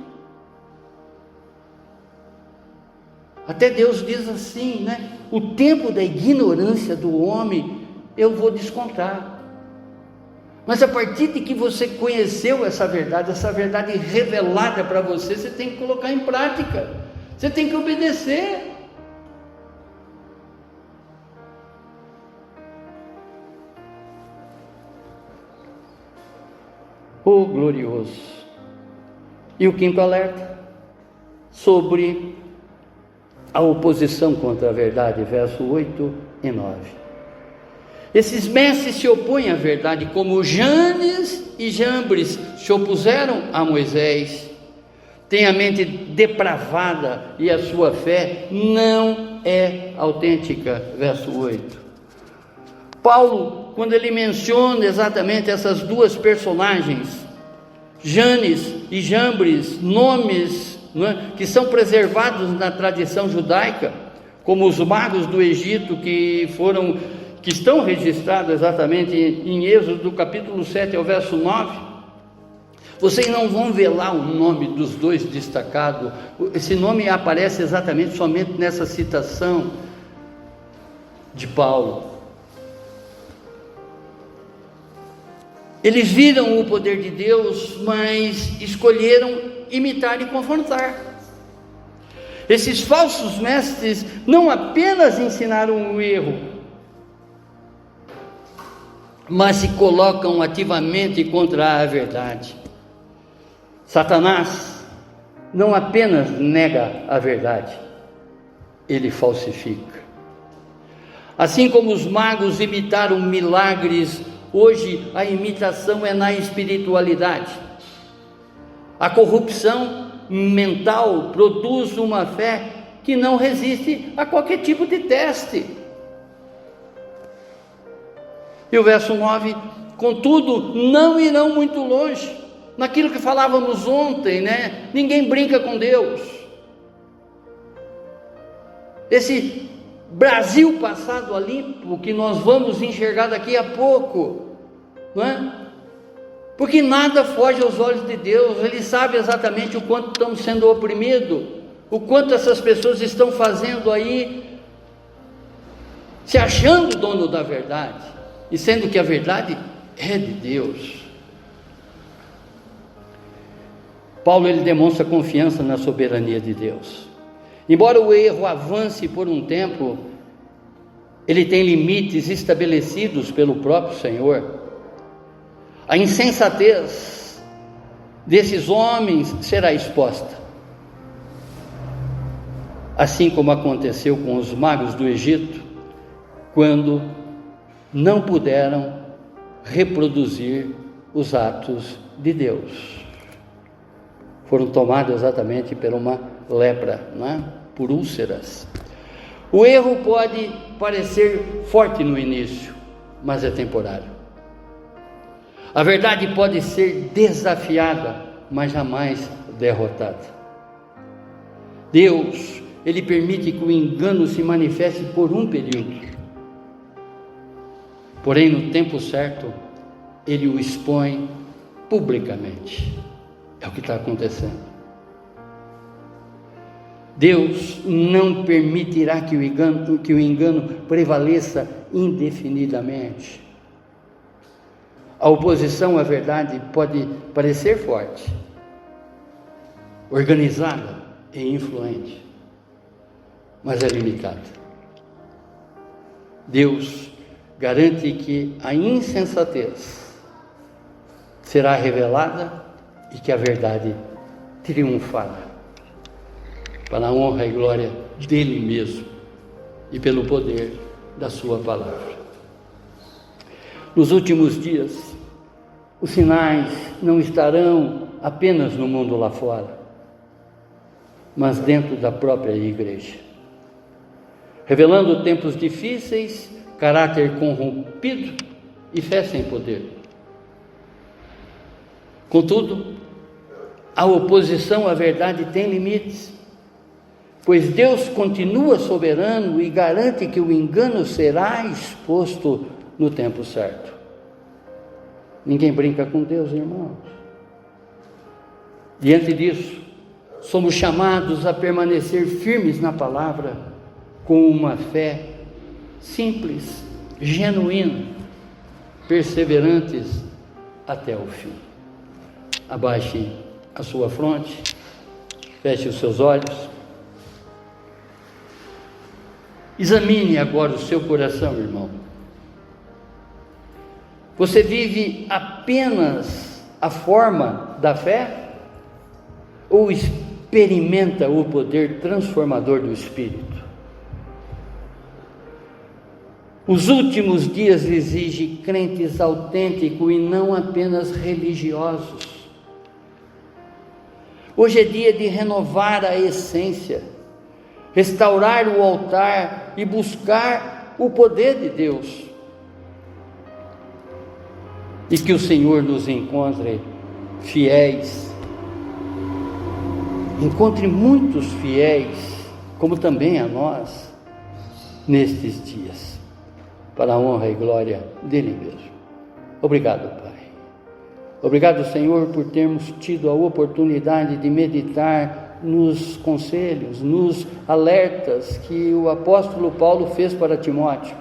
Até Deus diz assim, o tempo da ignorância do homem eu vou descontar. Mas a partir de que você conheceu essa verdade revelada para você, você tem que colocar em prática, você tem que obedecer. Oh, glorioso! E o quinto alerta, sobre a oposição contra a verdade, verso 8 e 9. Esses mestres se opõem à verdade, como Janes e Jambres se opuseram a Moisés. Tem a mente depravada e a sua fé não é autêntica, verso 8. Paulo, quando ele menciona exatamente essas duas personagens, Janes e Jambres, nomes que são preservados na tradição judaica, como os magos do Egito que estão registrados exatamente em Êxodo, do capítulo 7 ao verso 9, vocês não vão ver lá o nome dos dois destacado. Esse nome aparece exatamente somente nessa citação de Paulo. Eles viram o poder de Deus, mas escolheram imitar e confrontar. Esses falsos mestres não apenas ensinaram o erro, mas se colocam ativamente contra a verdade. Satanás não apenas nega a verdade, ele falsifica. Assim como os magos imitaram milagres, hoje a imitação é na espiritualidade. A corrupção mental produz uma fé que não resiste a qualquer tipo de teste. E o verso 9: contudo, não irão muito longe. Naquilo que falávamos ontem, né? Ninguém brinca com Deus. Esse Brasil passado a limpo que nós vamos enxergar daqui a pouco, não é? Porque nada foge aos olhos de Deus. Ele sabe exatamente o quanto estamos sendo oprimidos, o quanto essas pessoas estão fazendo aí, se achando dono da verdade, e sendo que a verdade é de Deus. Paulo, ele demonstra confiança na soberania de Deus. Embora o erro avance por um tempo, ele tem limites estabelecidos pelo próprio Senhor. A insensatez desses homens será exposta, assim como aconteceu com os magos do Egito, quando não puderam reproduzir os atos de Deus. Foram tomados exatamente por uma lepra, não é? Por úlceras. O erro pode parecer forte no início, mas é temporário. A verdade pode ser desafiada, mas jamais derrotada. Deus, ele permite que o engano se manifeste por um período. Porém, no tempo certo, ele o expõe publicamente. É o que está acontecendo. Deus não permitirá que o engano prevaleça indefinidamente. A oposição à verdade pode parecer forte, organizada e influente, mas é limitada. Deus garante que a insensatez será revelada e que a verdade triunfará, para a honra e glória dele mesmo e pelo poder da sua palavra. Nos últimos dias, os sinais não estarão apenas no mundo lá fora, mas dentro da própria igreja, revelando tempos difíceis, caráter corrompido e fé sem poder. Contudo, a oposição à verdade tem limites, pois Deus continua soberano e garante que o engano será exposto no tempo certo. Ninguém brinca com Deus, irmãos. Diante disso, somos chamados a permanecer firmes na palavra, com uma fé simples, genuína, perseverantes até o fim. Abaixe a sua fronte, feche os seus olhos. Examine agora o seu coração, irmão. Você vive apenas a forma da fé? Ou experimenta o poder transformador do Espírito? Os últimos dias exigem crentes autênticos e não apenas religiosos. Hoje é dia de renovar a essência, restaurar o altar e buscar o poder de Deus. E que o Senhor nos encontre fiéis, encontre muitos fiéis, como também a nós, nestes dias, para a honra e glória dele mesmo. Obrigado, Pai. Obrigado, Senhor, por termos tido a oportunidade de meditar nos conselhos, nos alertas que o apóstolo Paulo fez para Timóteo,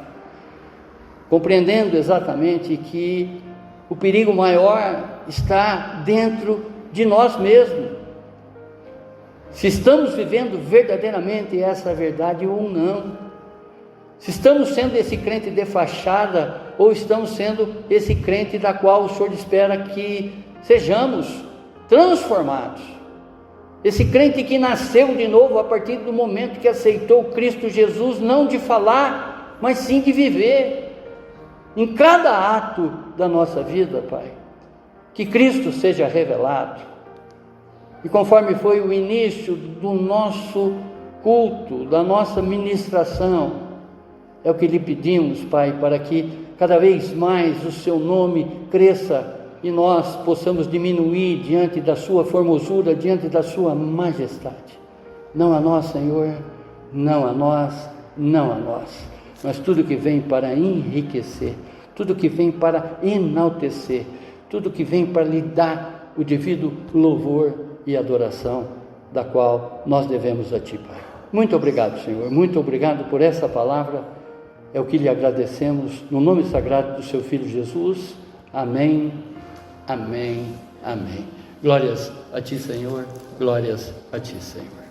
compreendendo exatamente que o perigo maior está dentro de nós mesmos. Se estamos vivendo verdadeiramente essa verdade ou não. Se estamos sendo esse crente de fachada ou estamos sendo esse crente da qual o Senhor espera que sejamos transformados. Esse crente que nasceu de novo a partir do momento que aceitou Cristo Jesus, não de falar, mas sim de viver. Em cada ato da nossa vida, Pai, que Cristo seja revelado. E conforme foi o início do nosso culto, da nossa ministração. É o que lhe pedimos, Pai, para que cada vez mais o seu nome cresça e nós possamos diminuir diante da sua formosura, diante da sua majestade. Não a nós, Senhor, não a nós, não a nós, mas tudo que vem para enriquecer, tudo que vem para enaltecer, tudo que vem para lhe dar o devido louvor e adoração, da qual nós devemos a Ti, Pai. Muito obrigado, Senhor, muito obrigado por essa palavra, é o que lhe agradecemos, no nome sagrado do Seu Filho Jesus. Amém, amém, amém. Glórias a Ti, Senhor, glórias a Ti, Senhor.